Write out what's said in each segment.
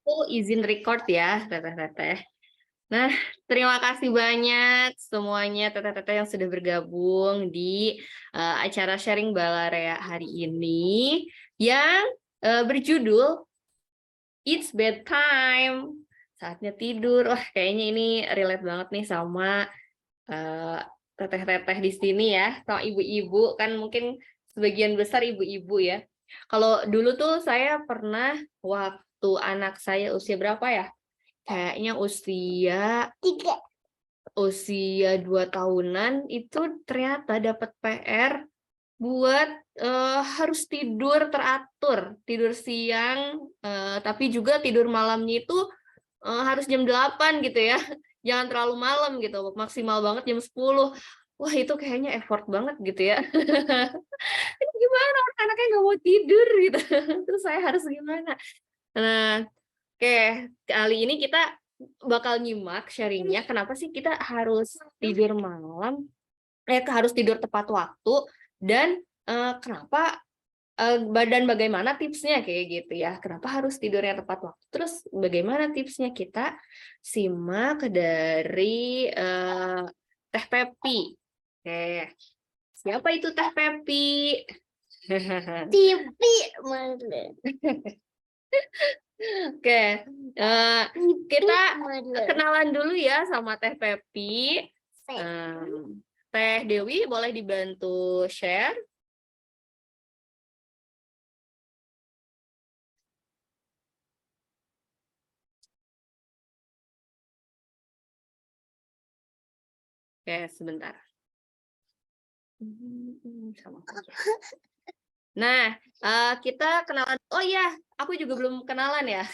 Aku izin record ya, teteh-teteh. Nah, terima kasih banyak semuanya teteh-teteh yang sudah bergabung di acara sharing Balarea hari ini yang berjudul It's Bedtime. Saatnya tidur. Wah, kayaknya ini relate banget nih sama eh, teteh-teteh di sini ya, sama ibu-ibu. Kan mungkin sebagian besar ibu-ibu ya. Kalau dulu tuh saya pernah waktu anak saya usia berapa ya? Kayaknya usia 2 tahunan itu ternyata dapat PR buat harus tidur teratur, tidur siang, tapi juga tidur malamnya itu harus jam 8 gitu ya. Jangan terlalu malam gitu, maksimal banget jam 10. Wah, itu kayaknya effort banget gitu ya. Ini gimana anaknya nggak mau tidur gitu. Terus saya harus gimana? Nah, oke, kali ini kita bakal nyimak sharingnya kenapa sih kita harus tidur malam, harus tidur tepat waktu, dan kenapa dan bagaimana tipsnya kayak gitu ya. Kenapa harus tidurnya tepat waktu? Terus bagaimana tipsnya? Kita simak dari Teh Pepi. Oke, siapa itu Teh Pepi? Tipi mana? Oke, kita kenalan dulu ya sama Teh Pepi. Teh Dewi boleh dibantu share? Oke, sebentar. Sama aja. Nah, kita kenalan. Oh iya, aku juga belum kenalan ya.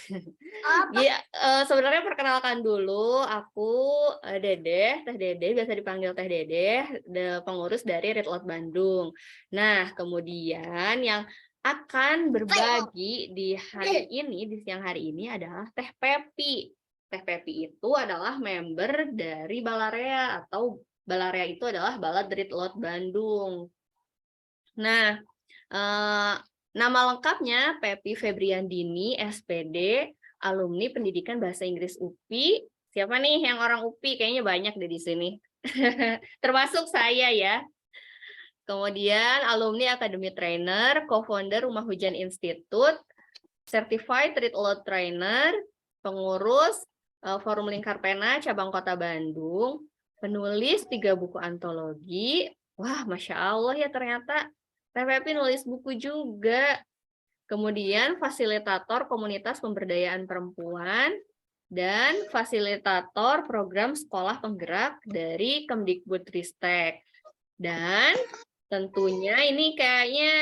Ya, sebenarnya perkenalkan dulu, aku Dedeh, Teh Dedeh, biasa dipanggil Teh Dedeh, pengurus dari Red Lot Bandung. Nah, kemudian yang akan berbagi di hari ini, di siang hari ini adalah Teh Pepi. Teh Pepi itu adalah member dari Balarea, atau Balarea itu adalah Balad Red Lot Bandung. Nah, nama lengkapnya Pepi Febriandini, SPD, alumni Pendidikan Bahasa Inggris UPI. Siapa nih yang orang UPI? Kayaknya banyak deh di sini. Termasuk saya ya. Kemudian alumni Academy Trainer, co-founder Rumah Hujan Institute, Certified Read Aloud Trainer, pengurus Forum Lingkar Pena Cabang Kota Bandung, penulis 3 buku antologi. Wah, Masya Allah ya ternyata Teh Pepi nulis buku juga. Kemudian fasilitator komunitas pemberdayaan perempuan dan fasilitator program sekolah penggerak dari Kemdikbudristek. Dan tentunya ini kayaknya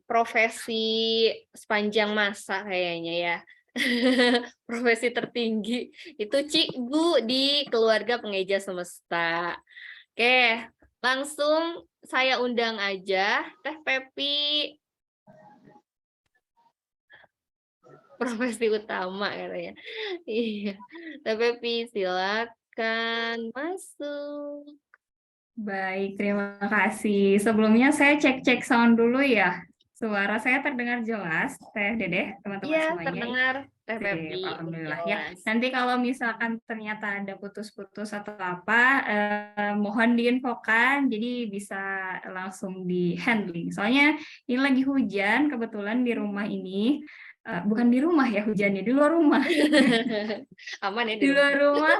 profesi sepanjang masa kayaknya ya. Profesi tertinggi itu cikgu di keluarga pengeja semesta. Oke, langsung saya undang aja Teh Pepi, profesi utama katanya. Iya, Teh Pepi silakan masuk. Baik, terima kasih. Sebelumnya saya cek-cek sound dulu ya. Suara saya terdengar jelas, Teh Dedeh, teman-teman Iya, semuanya. terdengar Teh Sip, Pepi. alhamdulillah ya. Jelas. Nanti kalau misalkan ternyata ada putus-putus atau apa, mohon diinfokan, jadi bisa langsung di handling. Soalnya ini lagi hujan, kebetulan di rumah ini, bukan di rumah ya hujannya, di luar rumah. Aman ya Di luar rumah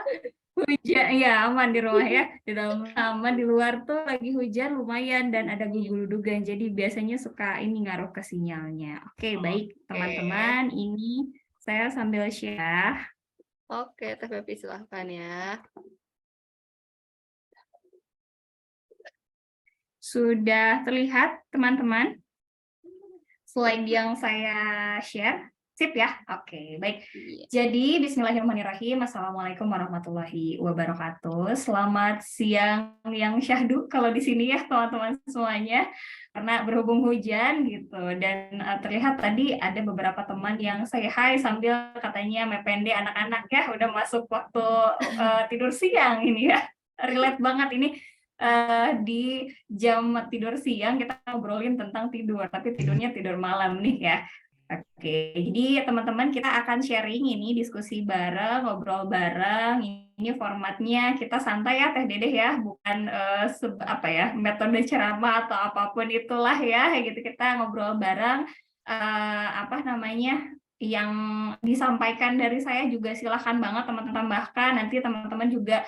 hujan, ya aman di rumah ya. Di dalam aman, di luar tuh lagi hujan lumayan dan ada gugur-guguran. Jadi biasanya suka ini ngaruh ke sinyalnya. Oke, baik teman-teman, ini saya sambil share. Oke, Teh Pepi silahkan ya. Sudah terlihat teman-teman slide yang saya share? Sip ya? Oke, baik. Jadi bismillahirrahmanirrahim. Assalamualaikum warahmatullahi wabarakatuh. Selamat siang yang syahdu kalau di sini ya teman-teman semuanya. Karena berhubung hujan gitu dan terlihat tadi ada beberapa teman yang say hi sambil katanya mepende anak-anak ya udah masuk waktu tidur siang ini ya. Relate banget ini. Di jam tidur siang kita ngobrolin tentang tidur, tapi tidurnya tidur malam nih ya. Oke, jadi teman-teman kita akan sharing ini, diskusi bareng, ngobrol bareng. Ini formatnya kita santai ya Teh Dedeh ya, bukan apa ya, metode ceramah atau apapun itulah ya, gitu. Kita ngobrol bareng, apa namanya, yang disampaikan dari saya juga silahkan banget teman-teman tambahkan. Nanti teman-teman juga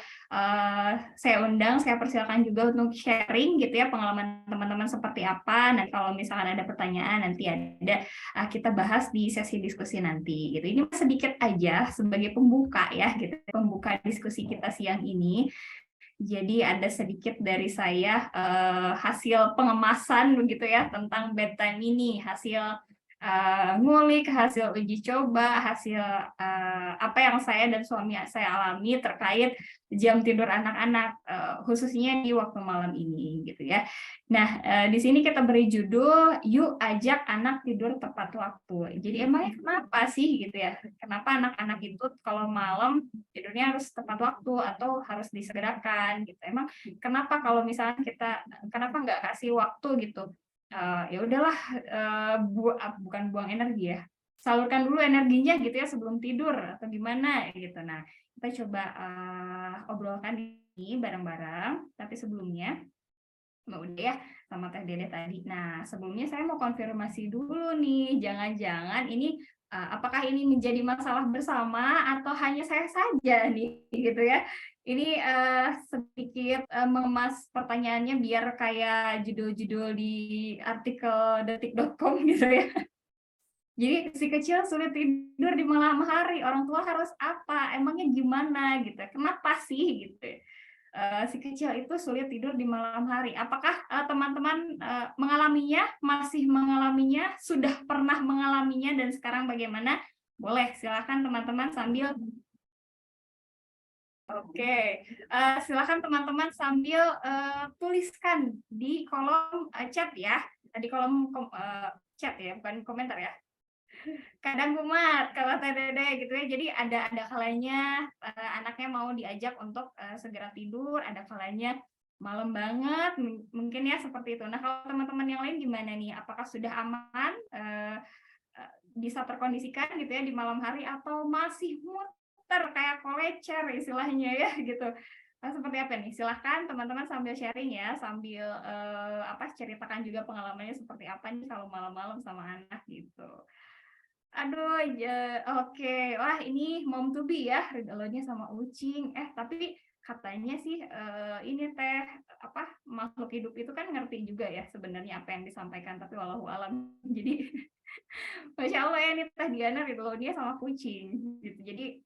saya undang, saya persilakan juga untuk sharing gitu ya, pengalaman teman-teman seperti apa. Nanti kalau misalkan ada pertanyaan, nanti ada kita bahas di sesi diskusi nanti gitu. Ini sedikit aja sebagai pembuka ya gitu, pembuka diskusi kita siang ini. Jadi ada sedikit dari saya hasil pengemasan begitu ya tentang bedtime ini, hasil ngulik, hasil uji coba, hasil apa yang saya dan suami saya alami terkait jam tidur anak-anak, khususnya di waktu malam ini gitu ya. Nah, di sini kita beri judul, yuk ajak anak tidur tepat waktu. Jadi emangnya kenapa sih gitu ya? Kenapa anak-anak itu kalau malam tidurnya harus tepat waktu atau harus disegerakan gitu? Emang kenapa kalau misalnya kenapa nggak kasih waktu gitu? Ya udahlah, bukan buang energi ya, salurkan dulu energinya gitu ya sebelum tidur atau gimana gitu. Nah, kita coba obrolkan ini bareng-bareng, tapi sebelumnya udah ya sama Teh Dede tadi. Nah, sebelumnya saya mau konfirmasi dulu nih, jangan-jangan ini apakah ini menjadi masalah bersama atau hanya saya saja nih gitu ya. Ini sedikit mengemas pertanyaannya biar kayak judul-judul di artikel detik.com gitu ya. Jadi si kecil sulit tidur di malam hari, orang tua harus apa? Emangnya gimana gitu? Kenapa sih gitu? Si kecil itu sulit tidur di malam hari. Apakah teman-teman mengalaminya, masih mengalaminya, sudah pernah mengalaminya dan sekarang bagaimana? Boleh, silakan teman-teman sambil Oke, silakan teman-teman sambil tuliskan di kolom chat ya, di kolom chat ya, bukan komentar ya. Kadang kumat kalau Teh Dede gitu ya. Jadi ada kalanya anaknya mau diajak untuk segera tidur, ada kalanya malam banget, mungkin ya seperti itu. Nah, kalau teman-teman yang lain gimana nih? Apakah sudah aman bisa terkondisikan gitu ya di malam hari atau masih muter kayak kolecer istilahnya ya gitu. Nah, seperti apa nih? Silahkan teman-teman sambil sharing ya, sambil ceritakan juga pengalamannya seperti apa nih kalau malam-malam sama anak gitu. Aduh, oke. Wah, ini mom to be ya, regalnya sama Ucing. Tapi katanya sih ini Teh, makhluk hidup itu kan ngerti juga ya sebenarnya apa yang disampaikan, tapi walau alam. Jadi Masya Allah ya nih Teh Diana regalnya sama kucing gitu. Jadi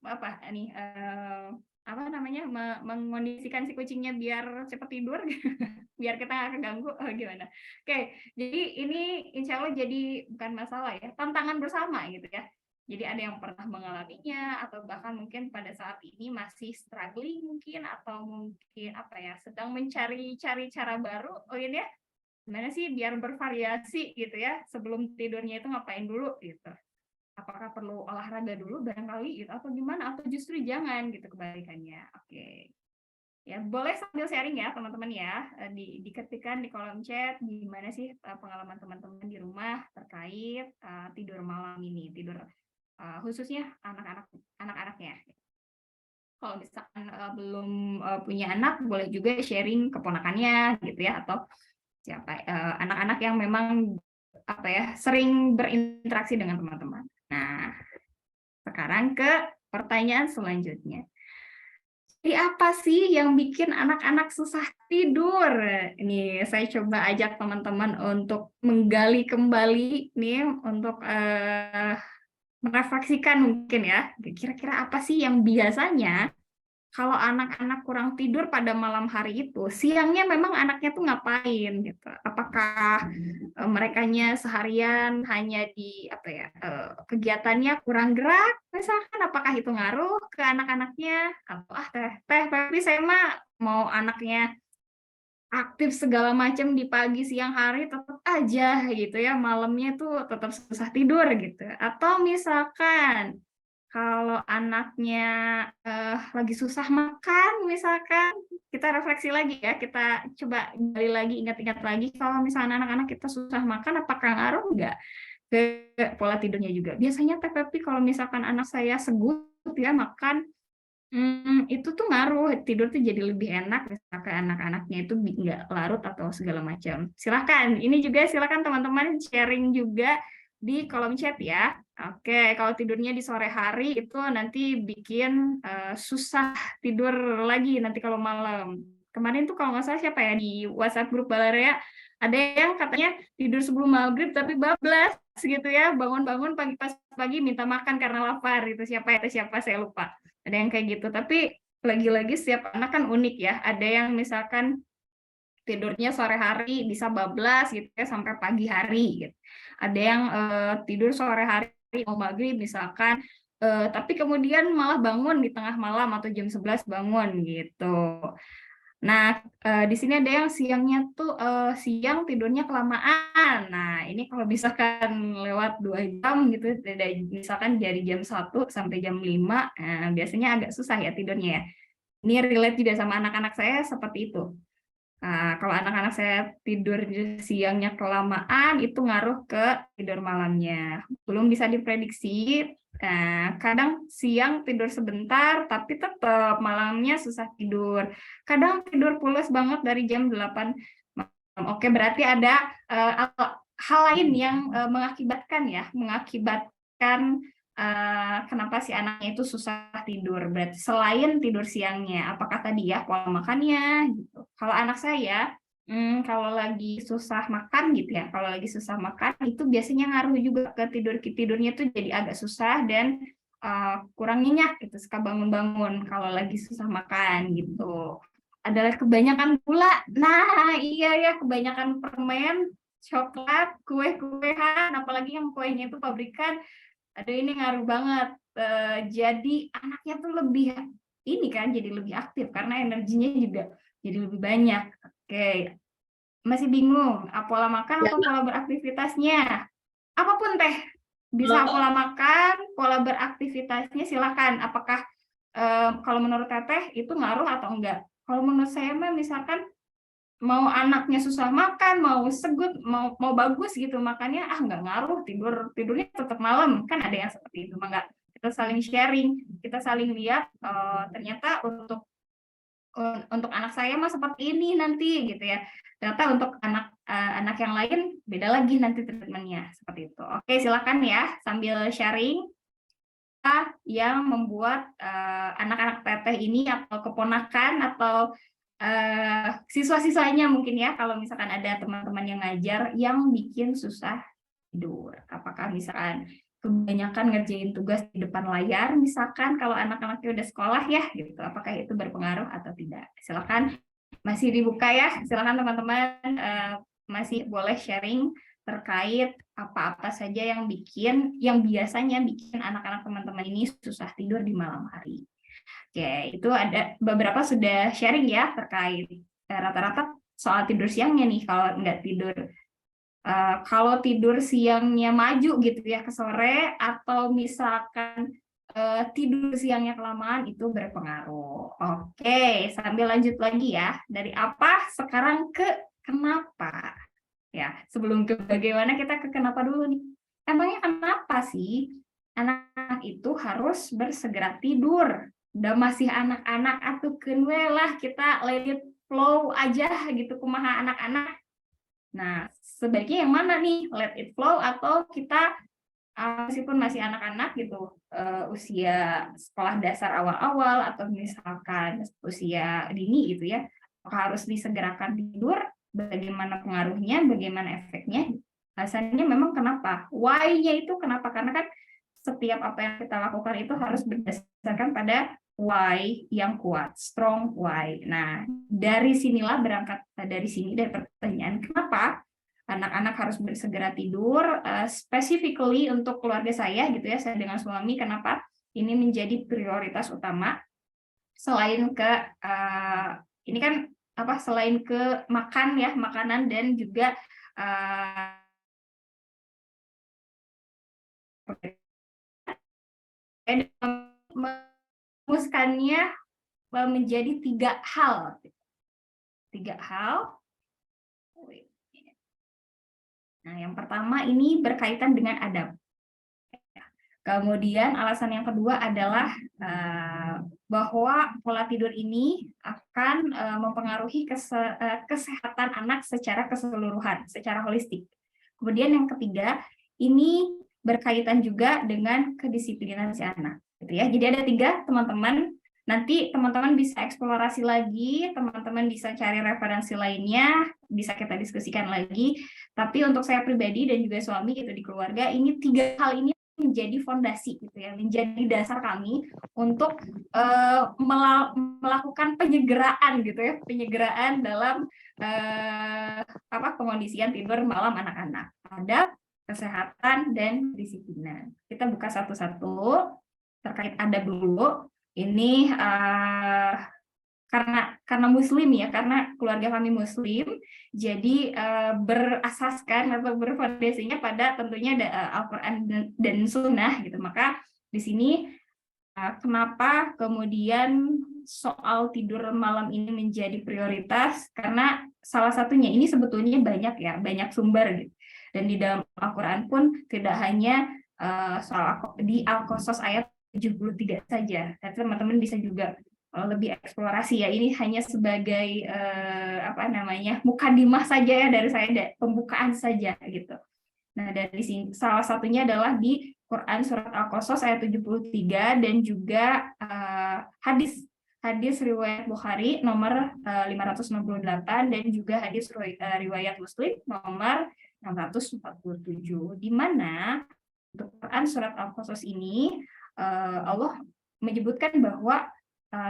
mengondisikan si kucingnya biar cepat tidur biar kita nggak keganggu gimana. Oke, jadi ini insya Allah jadi bukan masalah ya, tantangan bersama gitu ya. Jadi ada yang pernah mengalaminya atau bahkan mungkin pada saat ini masih struggling mungkin atau mungkin sedang mencari-cari cara baru. Oh ini ya, gimana sih biar bervariasi gitu ya, sebelum tidurnya itu ngapain dulu gitu. Apakah perlu olahraga dulu barangkali gitu atau gimana, atau justru jangan gitu kebalikannya. Oke. Ya, boleh sambil sharing ya teman-teman ya, diketikkan di kolom chat gimana sih pengalaman teman-teman di rumah terkait tidur malam ini, tidur khususnya anak-anaknya. Kalau misalkan belum punya anak, boleh juga sharing keponakannya gitu ya, atau siapa anak-anak yang memang sering berinteraksi dengan teman-teman. Nah, sekarang ke pertanyaan selanjutnya. Jadi apa sih yang bikin anak-anak susah tidur? Ini saya coba ajak teman-teman untuk menggali kembali nih untuk merefleksikan mungkin ya. Kira-kira apa sih yang biasanya kalau anak-anak kurang tidur pada malam hari itu, siangnya memang anaknya tuh ngapain gitu? Apakah merekanya seharian hanya di kegiatannya kurang gerak, misalkan apakah itu ngaruh ke anak-anaknya? Atau tapi saya mah mau anaknya aktif segala macam di pagi siang hari tetap aja gitu ya, malamnya tuh tetap susah tidur gitu. Atau misalkan kalau anaknya lagi susah makan misalkan, kita refleksi lagi ya, kita coba gali lagi, ingat-ingat lagi kalau misalnya anak-anak kita susah makan apakah ngaruh nggak ke pola tidurnya juga. Biasanya Teh Pepi kalau misalkan anak saya segut ya makan, itu tuh ngaruh, tidur tuh jadi lebih enak, misalkan anak-anaknya itu nggak larut atau segala macam. Silahkan, ini juga silahkan teman-teman sharing juga di kolom chat ya. Oke, kalau tidurnya di sore hari itu nanti bikin susah tidur lagi nanti kalau malam. Kemarin tuh kalau nggak salah siapa ya di WhatsApp grup Balarea, ada yang katanya tidur sebelum maghrib tapi bablas gitu ya, bangun-bangun pagi minta makan karena lapar, itu siapa ya, siapa saya lupa. Ada yang kayak gitu, tapi lagi-lagi setiap anak kan unik ya, ada yang misalkan tidurnya sore hari bisa bablas gitu ya sampai pagi hari gitu. Ada yang tidur sore hari mau maghrib misalkan, tapi kemudian malah bangun di tengah malam atau jam 11 bangun gitu. Nah, di sini ada yang siangnya tuh siang tidurnya kelamaan. Nah, ini kalau misalkan lewat 2 jam gitu, misalkan dari jam 1 sampai jam 5, biasanya agak susah ya tidurnya ya. Ini relate juga sama anak-anak saya seperti itu. Nah, kalau anak-anak saya tidur siangnya kelamaan, itu ngaruh ke tidur malamnya. Belum bisa diprediksi. Nah, kadang siang tidur sebentar, tapi tetap malamnya susah tidur. Kadang tidur pulas banget dari jam 8 malam. Oke, berarti ada hal lain yang mengakibatkan kenapa si anaknya itu susah tidur. Berarti selain tidur siangnya, apakah tadi ya pola makannya gitu. Kalau anak saya, kalau lagi susah makan gitu ya, kalau lagi susah makan itu biasanya ngaruh juga ke tidurnya tuh jadi agak susah dan kurang nyenyak gitu, suka bangun-bangun kalau lagi susah makan gitu. Adalah kebanyakan gula. Nah, iya ya, kebanyakan permen, coklat, kue-kuean, apalagi yang kuenya itu pabrikan. Aduh, ini ngaruh banget. Jadi anaknya tuh lebih ini kan, jadi lebih aktif karena energinya juga jadi lebih banyak. Oke, masih bingung pola makan Ya, atau pola beraktivitasnya? Apapun Teh, bisa pola makan, pola beraktivitasnya silakan. Apakah kalau menurut Teteh itu ngaruh atau enggak? Kalau menurut saya mah misalkan mau anaknya susah makan, mau segut, mau bagus gitu makannya, nggak ngaruh, tidurnya tetap malam, kan ada yang seperti itu. Enggak, kita saling sharing, kita saling lihat ternyata untuk anak saya mah seperti ini nanti gitu ya, ternyata untuk anak yang lain beda lagi nanti treatmentnya seperti itu. Oke, silakan ya sambil sharing yang membuat anak-anak teteh ini atau keponakan atau siswa-siswanya mungkin ya, kalau misalkan ada teman-teman yang ngajar yang bikin susah tidur. Apakah misalkan kebanyakan ngerjain tugas di depan layar, misalkan kalau anak-anaknya udah sekolah ya, gitu. Apakah itu berpengaruh atau tidak? Silakan, masih dibuka ya. Silakan teman-teman masih boleh sharing terkait apa-apa saja yang biasanya bikin anak-anak teman-teman ini susah tidur di malam hari. Oke, itu ada beberapa sudah sharing ya terkait rata-rata soal tidur siangnya nih. Kalau tidur siangnya maju gitu ya ke sore, atau misalkan tidur siangnya kelamaan, itu berpengaruh. Oke, sambil lanjut lagi ya. Dari apa sekarang ke kenapa? Ya, sebelum ke bagaimana, kita ke kenapa dulu nih. Emangnya kenapa sih anak itu harus bersegera tidur? Udah masih anak-anak atuh keun lah, kita let it flow aja gitu, kumaha anak-anak. Nah, sebaiknya yang mana nih? Let it flow atau kita meskipun masih anak-anak gitu, usia sekolah dasar awal-awal atau misalkan usia dini gitu ya, harus disegerakan tidur, bagaimana pengaruhnya, bagaimana efeknya, alasannya memang kenapa, why-nya itu kenapa, karena kan setiap apa yang kita lakukan itu harus berdasarkan pada why yang kuat, strong why. Nah, dari sinilah berangkat dari sini, dari pertanyaan kenapa anak-anak harus bersegera tidur, specifically untuk keluarga saya gitu ya, saya dengan suami, kenapa ini menjadi prioritas utama selain ke ini kan apa, selain ke makan ya, makanan dan juga merumuskannya menjadi 3 hal. Nah, yang pertama ini berkaitan dengan adab. Kemudian alasan yang kedua adalah bahwa pola tidur ini akan mempengaruhi kesehatan anak secara keseluruhan, secara holistik. Kemudian yang ketiga, ini berkaitan juga dengan kedisiplinan si anak. Gitu ya. Jadi ada 3, teman-teman. Nanti teman-teman bisa eksplorasi lagi, teman-teman bisa cari referensi lainnya, bisa kita diskusikan lagi. Tapi untuk saya pribadi dan juga suami gitu di keluarga, ini 3 hal ini menjadi fondasi gitu ya, menjadi dasar kami untuk melakukan penyegeraan gitu ya, penyegeraan dalam pengondisian tidur malam anak-anak. Adab, kesehatan, dan disiplinan. Kita buka satu-satu terkait adab dulu. Ini karena muslim ya, karena keluarga kami muslim, jadi berasaskan atau berfondasinya pada tentunya Al-Quran dan Sunnah gitu. Maka di sini kenapa kemudian soal tidur malam ini menjadi prioritas, karena salah satunya ini sebetulnya banyak ya, banyak sumber gitu. Dan di dalam Al-Quran pun tidak hanya soal di Al-Qasas ayat 73 saja, tapi teman-teman bisa juga lebih eksplorasi ya. Ini hanya sebagai mukadimah saja ya dari saya, pembukaan saja gitu. Nah, dari sini salah satunya adalah di Quran surat Al-Qasas ayat 73 dan juga hadis riwayat Bukhari nomor 568 dan juga hadis riwayat Muslim nomor 647, di mana untuk Quran surat Al-Qasas ini Allah menyebutkan bahwa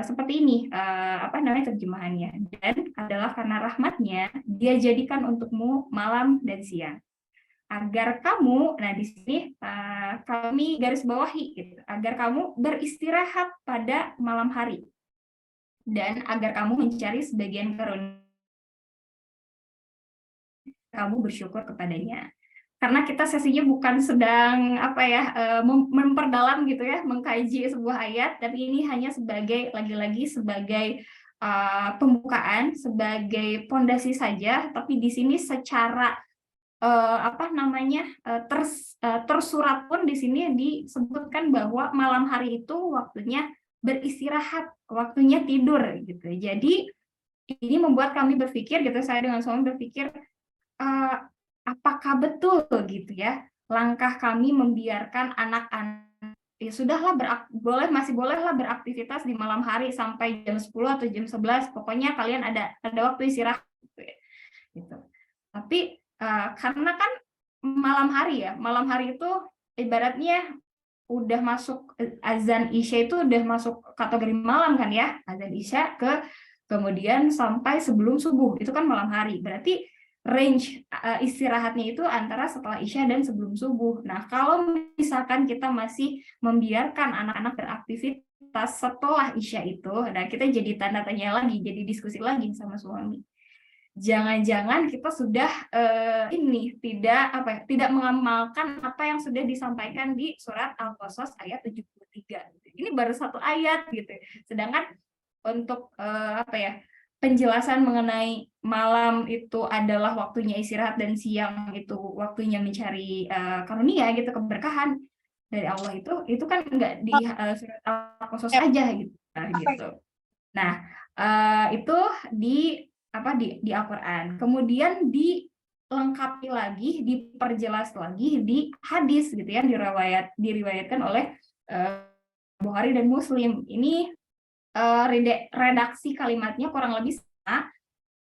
seperti ini terjemahannya, dan adalah karena rahmatnya dia jadikan untukmu malam dan siang agar kamu, nah di sini kami garis bawahi gitu, agar kamu beristirahat pada malam hari dan agar kamu mencari sebagian karunia kamu bersyukur kepadanya. Karena kita sesinya bukan sedang memperdalam gitu ya, mengkaji sebuah ayat, tapi ini hanya sebagai lagi-lagi sebagai pembukaan, sebagai pondasi saja. Tapi di sini secara tersurat pun di sini disebutkan bahwa malam hari itu waktunya beristirahat, waktunya tidur gitu. Jadi ini membuat kami berpikir gitu, saya dengan suami berpikir, apakah betul gitu ya langkah kami membiarkan anak-anak ya sudahlah masih bolehlah beraktivitas di malam hari sampai jam 10 atau jam 11, pokoknya kalian ada waktu istirahat gitu. Tapi karena kan malam hari itu ibaratnya udah masuk azan Isya, itu udah masuk kategori malam kan ya, azan Isya kemudian sampai sebelum subuh itu kan malam hari, berarti range istirahatnya itu antara setelah Isya dan sebelum subuh. Nah, kalau misalkan kita masih membiarkan anak-anak beraktivitas setelah Isya itu, nah kita jadi tanda tanya lagi, jadi diskusi lagi sama suami. Jangan-jangan kita sudah tidak mengamalkan apa yang sudah disampaikan di surat Al-Qasas ayat 73. Ini baru satu ayat gitu. Sedangkan untuk penjelasan mengenai malam itu adalah waktunya istirahat dan siang itu waktunya mencari karunia gitu, keberkahan dari Allah, itu kan enggak di surat Al-Qasas aja gitu. Nah, itu di Al-Quran. Kemudian dilengkapi lagi, diperjelas lagi di hadis gitu ya, diriwayatkan oleh Bukhari dan Muslim. Ini redaksi kalimatnya kurang lebih sama,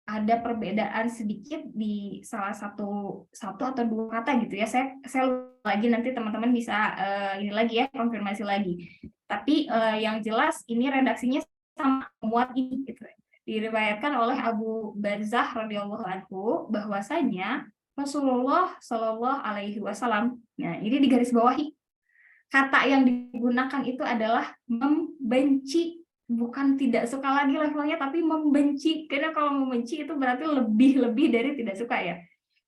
ada perbedaan sedikit di salah satu atau 2 kata gitu ya. Saya lagi, nanti teman-teman bisa ini lagi ya, konfirmasi lagi. Tapi yang jelas ini redaksinya sama, muat ini gitu. Diriwayatkan oleh Abu Barzah radhiyallahu anhu bahwasanya Rasulullah Shallallahu alaihi wasallam, nah ini digarisbawahi, kata yang digunakan itu adalah membenci, bukan tidak suka lagi levelnya, tapi membenci. Karena kalau membenci itu berarti lebih dari tidak suka ya.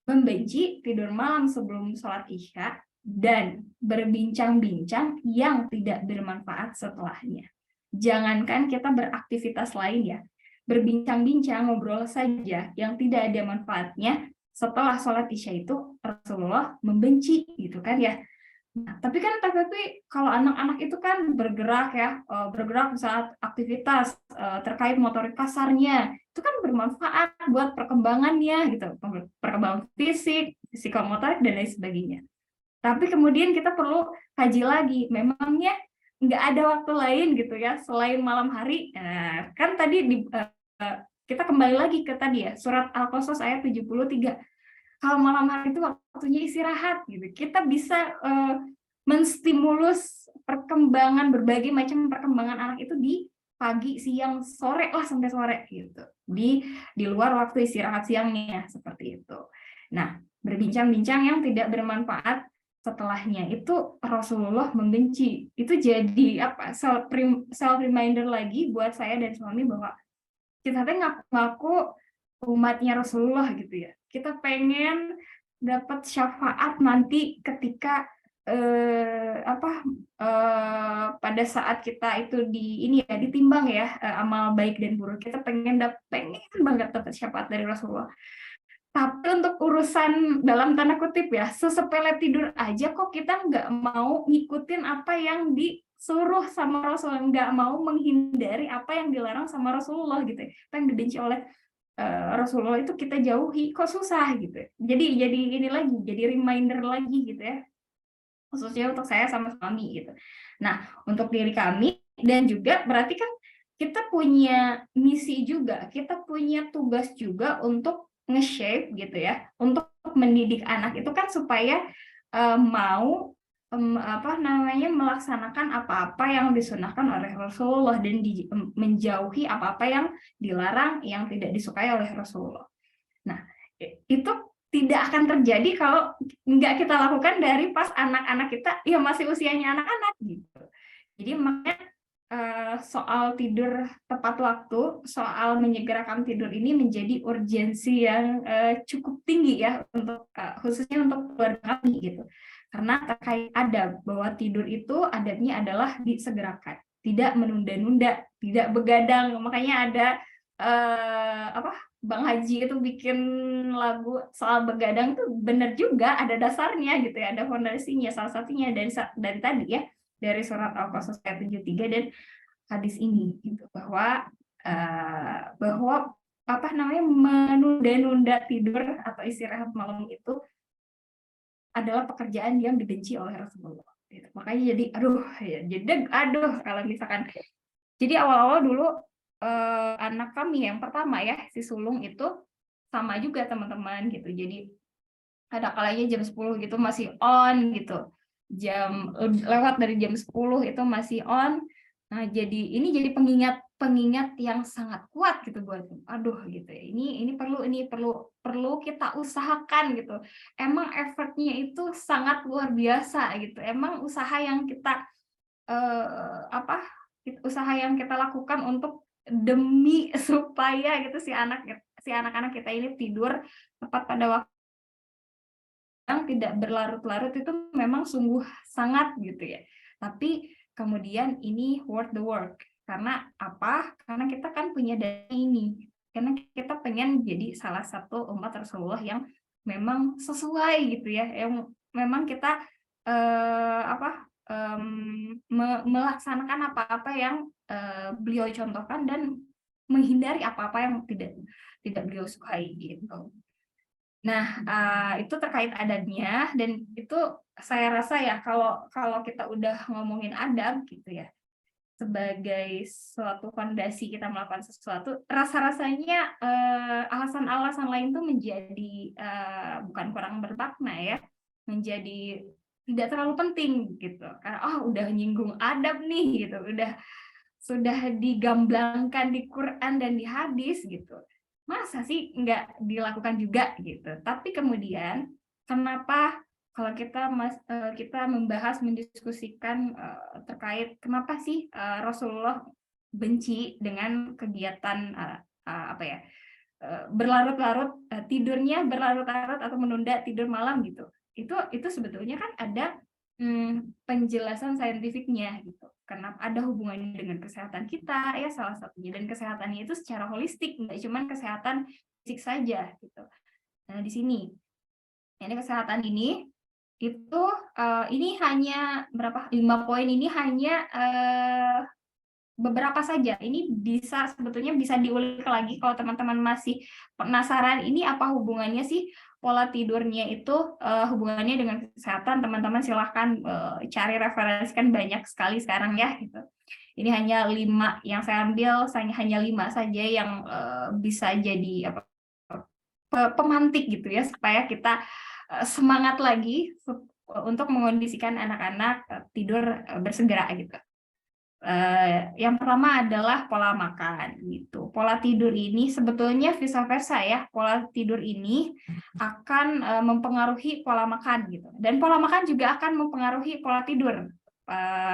Membenci tidur malam sebelum sholat Isya dan berbincang-bincang yang tidak bermanfaat setelahnya. Jangankan kita beraktivitas lain ya, berbincang-bincang, ngobrol saja yang tidak ada manfaatnya, setelah sholat Isya itu Rasulullah membenci gitu kan ya. Nah, tapi kalau anak-anak itu kan bergerak ya, bergerak saat aktivitas terkait motorik kasarnya, itu kan bermanfaat buat perkembangannya gitu, perkembangan fisik, psikomotorik dan lain sebagainya. Tapi kemudian kita perlu kaji lagi, memangnya nggak ada waktu lain gitu ya selain malam hari. Kan tadi kita kembali lagi ke tadi ya, surat Al-Qasas ayat 73. Kalau malam hari itu waktunya istirahat gitu. Kita bisa menstimulus perkembangan, berbagai macam perkembangan anak itu di pagi, siang, sore lah, sampai sore gitu. Di luar waktu istirahat siangnya seperti itu. Nah, berbincang-bincang yang tidak bermanfaat setelahnya itu Rasulullah membenci. Itu jadi self reminder lagi buat saya dan suami bahwa kita teh ngaku-ngaku umatnya Rasulullah gitu ya. Kita pengen dapat syafaat nanti ketika pada saat kita itu ditimbang ya, amal baik dan buruk. Kita pengen banget dapat syafaat dari Rasulullah. Tapi untuk urusan dalam tanda kutip ya, sesepele tidur aja kok kita nggak mau ngikutin apa yang disuruh sama Rasulullah, nggak mau menghindari apa yang dilarang sama Rasulullah gitu. Apa yang dibenci oleh Rasulullah itu kita jauhi, kok susah gitu. Jadi ini lagi, jadi reminder lagi gitu ya, khususnya untuk saya sama suami gitu. Nah, untuk diri kami dan juga berarti kan kita punya misi juga, kita punya tugas juga untuk nge-shape gitu ya, untuk mendidik anak itu kan supaya mau melaksanakan apa-apa yang disunahkan oleh Rasulullah dan menjauhi apa-apa yang dilarang, yang tidak disukai oleh Rasulullah. Nah, itu tidak akan terjadi kalau nggak kita lakukan dari pas anak-anak kita ya masih usianya anak-anak gitu. Jadi makanya soal tidur tepat waktu, soal menyegerakan tidur ini menjadi urgensi yang cukup tinggi ya untuk khususnya untuk keluarga kami gitu. Karena terkait adab bahwa tidur itu adabnya adalah disegerakan, tidak menunda-nunda, tidak begadang. Makanya ada Bang Haji itu bikin lagu soal begadang tuh bener juga, ada dasarnya gitu ya, ada fondasinya. Salah satunya dari tadi ya, dari surat Al-Qasas ayat 73 dan hadis ini gitu, bahwa menunda-nunda tidur atau istirahat malam itu adalah pekerjaan yang dibenci oleh Rasulullah. Gitu. Makanya aduh kalau misalkan jadi awal-awal dulu anak kami yang pertama ya, si sulung itu sama juga teman-teman gitu. Jadi ada kalanya jam 10 gitu masih on gitu. Lewat dari jam 10 itu masih on. Nah, ini jadi pengingat yang sangat kuat gitu buat gitu ya. Ini perlu kita usahakan gitu. Emang effortnya itu sangat luar biasa gitu. Emang usaha yang kita lakukan untuk demi supaya gitu si anak-anak kita ini tidur tepat pada waktu yang tidak berlarut-larut itu memang sungguh sangat gitu ya. Tapi kemudian ini worth the work. Karena apa? Karena kita kan punya dana ini. Karena kita pengen jadi salah satu umat Rasulullah yang memang sesuai gitu ya. Yang memang kita melaksanakan apa-apa yang beliau contohkan dan menghindari apa-apa yang tidak beliau sukai gitu. Nah, itu terkait adabnya, dan itu saya rasa ya kalau kita udah ngomongin adab gitu ya, sebagai suatu fondasi kita melakukan sesuatu, rasa-rasanya alasan-alasan lain tuh menjadi bukan kurang bermakna ya, menjadi tidak terlalu penting gitu. Karena udah nyinggung adab nih gitu, sudah digamblangkan di Quran dan di hadis gitu. Masa sih nggak dilakukan juga gitu. Tapi kemudian kenapa kalau kita mendiskusikan terkait kenapa sih Rasulullah benci dengan kegiatan berlarut-larut, tidurnya berlarut-larut atau menunda tidur malam gitu. Itu sebetulnya kan ada penjelasan saintifiknya gitu. Kenapa ada hubungannya dengan kesehatan kita ya, salah satunya, dan kesehatannya itu secara holistik, nggak cuma kesehatan fisik saja gitu. Nah, di sini ini kesehatan ini itu ini hanya berapa? 5 poin ini hanya beberapa saja. Ini sebetulnya bisa diulik lagi kalau teman-teman masih penasaran ini apa hubungannya sih pola tidurnya itu hubungannya dengan kesehatan. Teman-teman silahkan cari referensi, kan banyak sekali sekarang ya gitu. Ini hanya 5 yang saya ambil, hanya 5 saja yang bisa jadi pemantik gitu ya, supaya kita semangat lagi untuk mengondisikan anak-anak tidur bersegera gitu. Yang pertama adalah pola makan gitu. Pola tidur ini sebetulnya vice versa ya. Pola tidur ini akan mempengaruhi pola makan gitu. Dan pola makan juga akan mempengaruhi pola tidur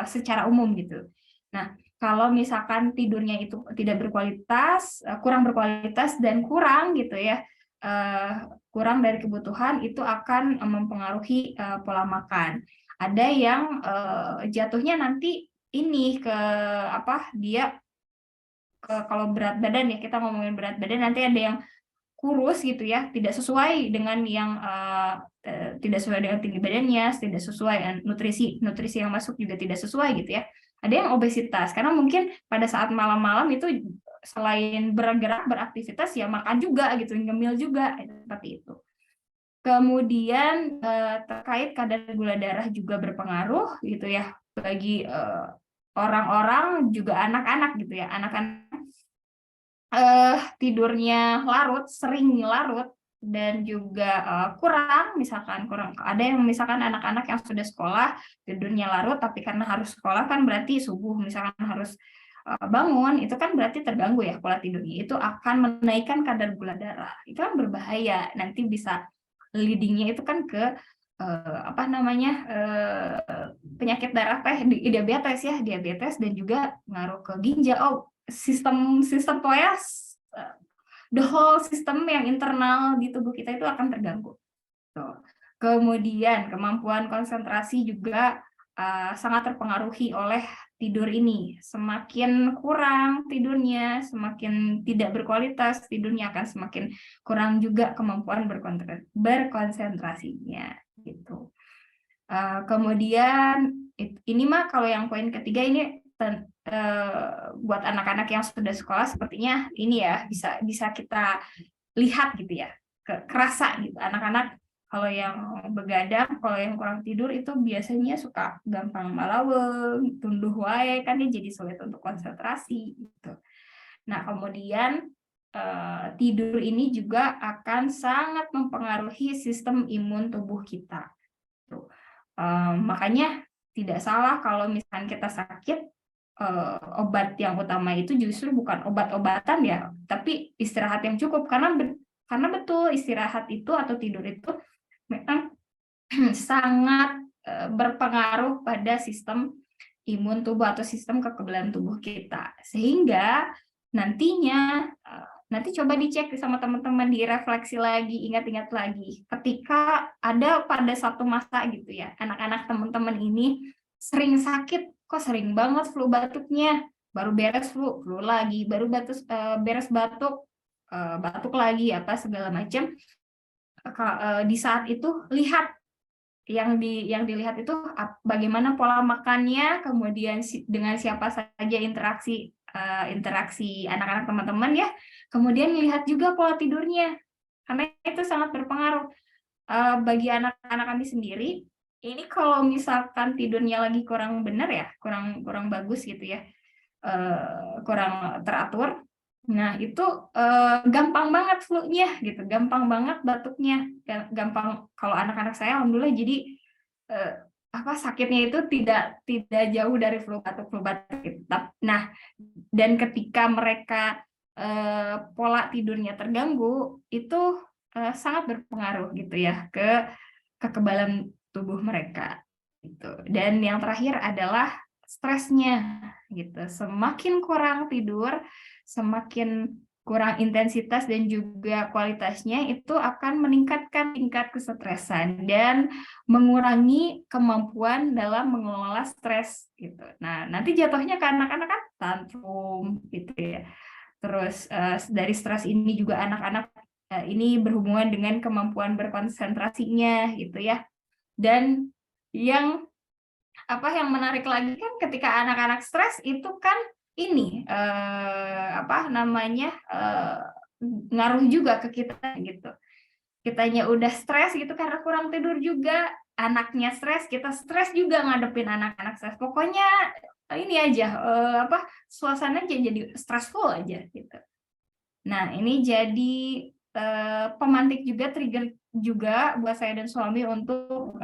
secara umum gitu. Nah, kalau misalkan tidurnya itu tidak berkualitas, kurang berkualitas dan kurang gitu ya, kurang dari kebutuhan, itu akan mempengaruhi pola makan. Ada yang jatuhnya nanti ini ke dia kalau berat badan ya, kita ngomongin berat badan, nanti ada yang kurus gitu ya, tidak sesuai dengan yang tidak sesuai dengan tinggi badannya, tidak sesuai nutrisi yang masuk juga tidak sesuai gitu ya. Ada yang obesitas karena mungkin pada saat malam-malam itu selain bergerak beraktivitas ya makan juga gitu, ngemil juga seperti itu. Kemudian terkait kadar gula darah juga berpengaruh gitu ya bagi orang-orang, juga anak-anak gitu ya. Anak-anak tidurnya larut, sering larut, dan juga kurang, ada yang misalkan anak-anak yang sudah sekolah tidurnya larut, tapi karena harus sekolah kan berarti subuh misalkan harus bangun, itu kan berarti terganggu ya pola tidurnya, itu akan menaikkan kadar gula darah, itu kan berbahaya, nanti bisa leadingnya itu kan ke penyakit darah diabetes dan juga ngaruh ke ginjal. Sistem pokoknya the whole sistem yang internal di tubuh kita itu akan terganggu. Tuh. Kemudian kemampuan konsentrasi juga sangat terpengaruhi oleh tidur ini. Semakin kurang tidurnya, semakin tidak berkualitas tidurnya, akan semakin kurang juga kemampuan berkonsentrasinya gitu. Kemudian ini mah kalau yang poin ketiga ini buat anak-anak yang sudah sekolah sepertinya ini ya bisa kita lihat gitu ya, kerasa gitu anak-anak kalau yang begadang, kalau yang kurang tidur itu biasanya suka gampang malaweng, tunduh wae, kan dia jadi sulit untuk konsentrasi gitu. Nah, kemudian tidur ini juga akan sangat mempengaruhi sistem imun tubuh kita. Tuh. Makanya tidak salah kalau misalkan kita sakit, obat yang utama itu justru bukan obat-obatan ya, tapi istirahat yang cukup, karena betul istirahat itu atau tidur itu memang sangat berpengaruh pada sistem imun tubuh atau sistem kekebalan tubuh kita, sehingga nanti coba dicek sama teman-teman, direfleksi lagi, ingat-ingat lagi ketika ada pada satu masa gitu ya, anak-anak teman-teman ini sering sakit, kok sering banget flu batuknya, baru beres flu lagi, baru beres batuk lagi, apa segala macam. Di saat itu lihat yang dilihat itu bagaimana pola makannya, kemudian dengan siapa saja interaksi anak-anak teman-teman ya, kemudian lihat juga pola tidurnya, karena itu sangat berpengaruh bagi anak-anak kami sendiri. Ini kalau misalkan tidurnya lagi kurang benar ya, kurang bagus gitu ya, kurang teratur, nah itu gampang banget flu-nya gitu, gampang banget batuknya, gampang. Kalau anak-anak saya alhamdulillah jadi sakitnya itu tidak jauh dari flu batuk gitu. Nah, dan ketika mereka pola tidurnya terganggu, itu sangat berpengaruh gitu ya ke kekebalan tubuh mereka gitu. Dan yang terakhir adalah stresnya gitu. Semakin kurang tidur, semakin kurang intensitas dan juga kualitasnya, itu akan meningkatkan tingkat kesetresan dan mengurangi kemampuan dalam mengelola stres gitu. Nah, nanti jatuhnya ke anak-anak kan tantrum gitu ya. Terus dari stres ini juga anak-anak ini berhubungan dengan kemampuan berkonsentrasinya gitu ya. Dan yang menarik lagi kan ketika anak-anak stres itu kan ini ngaruh juga ke kita gitu. Kitanya udah stres gitu karena kurang tidur juga, anaknya stres, kita stres juga ngadepin anak-anak stres. Pokoknya ini aja suasana jadi stressful aja gitu. Nah, ini jadi pemantik juga, trigger juga buat saya dan suami untuk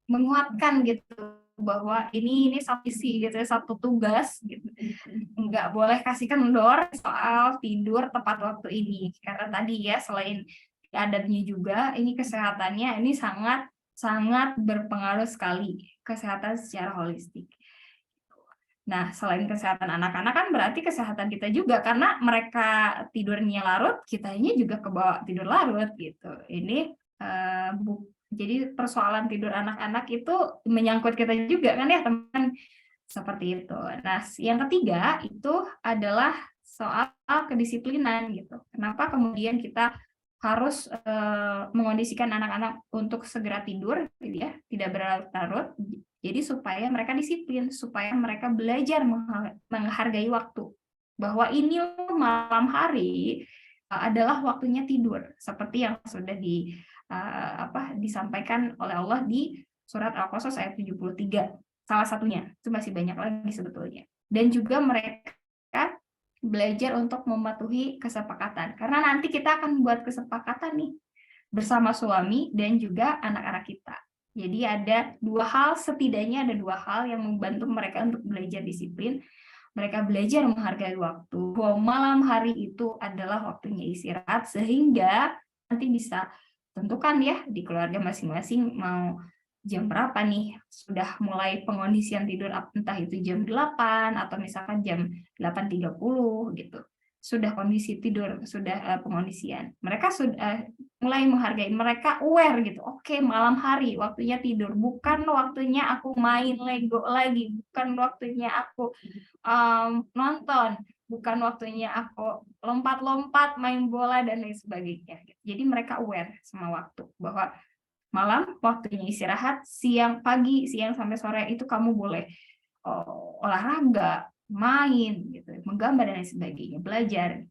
menguatkan gitu bahwa ini satu misi gitu ya, satu tugas gitu. Nggak boleh kasih kendor soal tidur tepat waktu ini, karena tadi ya selain adabnya juga ini kesehatannya ini sangat sangat berpengaruh sekali, kesehatan secara holistik. Nah, selain kesehatan anak-anak kan berarti kesehatan kita juga, karena mereka tidurnya larut, kitanya juga kebawa tidur larut gitu. Ini jadi persoalan tidur anak-anak itu menyangkut kita juga kan ya teman, seperti itu. Nah, yang ketiga itu adalah soal kedisiplinan gitu. Kenapa kemudian kita harus mengondisikan anak-anak untuk segera tidur, gitu ya, tidak berlarut-larut. Jadi supaya mereka disiplin, supaya mereka belajar menghargai waktu. Bahwa ini malam hari adalah waktunya tidur, seperti yang sudah disampaikan oleh Allah di surat Al-Qasas ayat 73. Salah satunya, itu masih banyak lagi sebetulnya. Dan juga mereka belajar untuk mematuhi kesepakatan. Karena nanti kita akan buat kesepakatan nih bersama suami dan juga anak-anak kita. Jadi setidaknya ada dua hal yang membantu mereka untuk belajar disiplin. Mereka belajar menghargai waktu. Bahwa malam hari itu adalah waktunya istirahat, sehingga nanti bisa tentukan ya di keluarga masing-masing mau jam berapa nih sudah mulai pengondisian tidur, entah itu jam 8 atau misalkan jam 8.30 gitu. Sudah kondisi tidur, sudah pengondisian. Mereka sudah mulai menghargai, mereka aware gitu. Oke, malam hari waktunya tidur, bukan waktunya aku main Lego lagi, bukan waktunya aku nonton, bukan waktunya aku lompat-lompat main bola dan lain sebagainya. Jadi mereka aware sama waktu, bahwa malam waktunya istirahat, pagi, siang sampai sore itu kamu boleh olahraga, main gitu, menggambar dan lain sebagainya, belajar.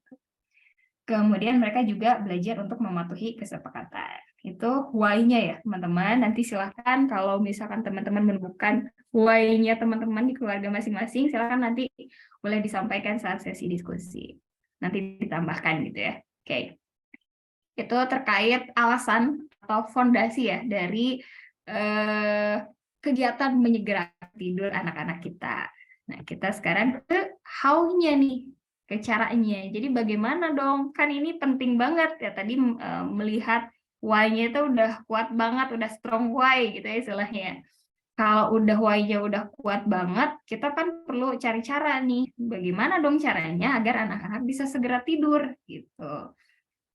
Kemudian mereka juga belajar untuk mematuhi kesepakatan. Itu why-nya ya, teman-teman. Nanti silahkan kalau misalkan teman-teman menemukan why-nya teman-teman di keluarga masing-masing, silahkan nanti boleh disampaikan saat sesi diskusi. Nanti ditambahkan gitu ya. Oke. Itu terkait alasan atau fondasi ya dari kegiatan menyegerakan tidur anak-anak kita. Nah, kita sekarang ke how-nya nih, ke caranya. Jadi bagaimana dong? Kan ini penting banget ya, tadi melihat why-nya itu udah kuat banget, udah strong why gitu ya istilahnya. Kalau udah why-nya udah kuat banget, kita kan perlu cari cara nih, bagaimana dong caranya agar anak-anak bisa segera tidur gitu.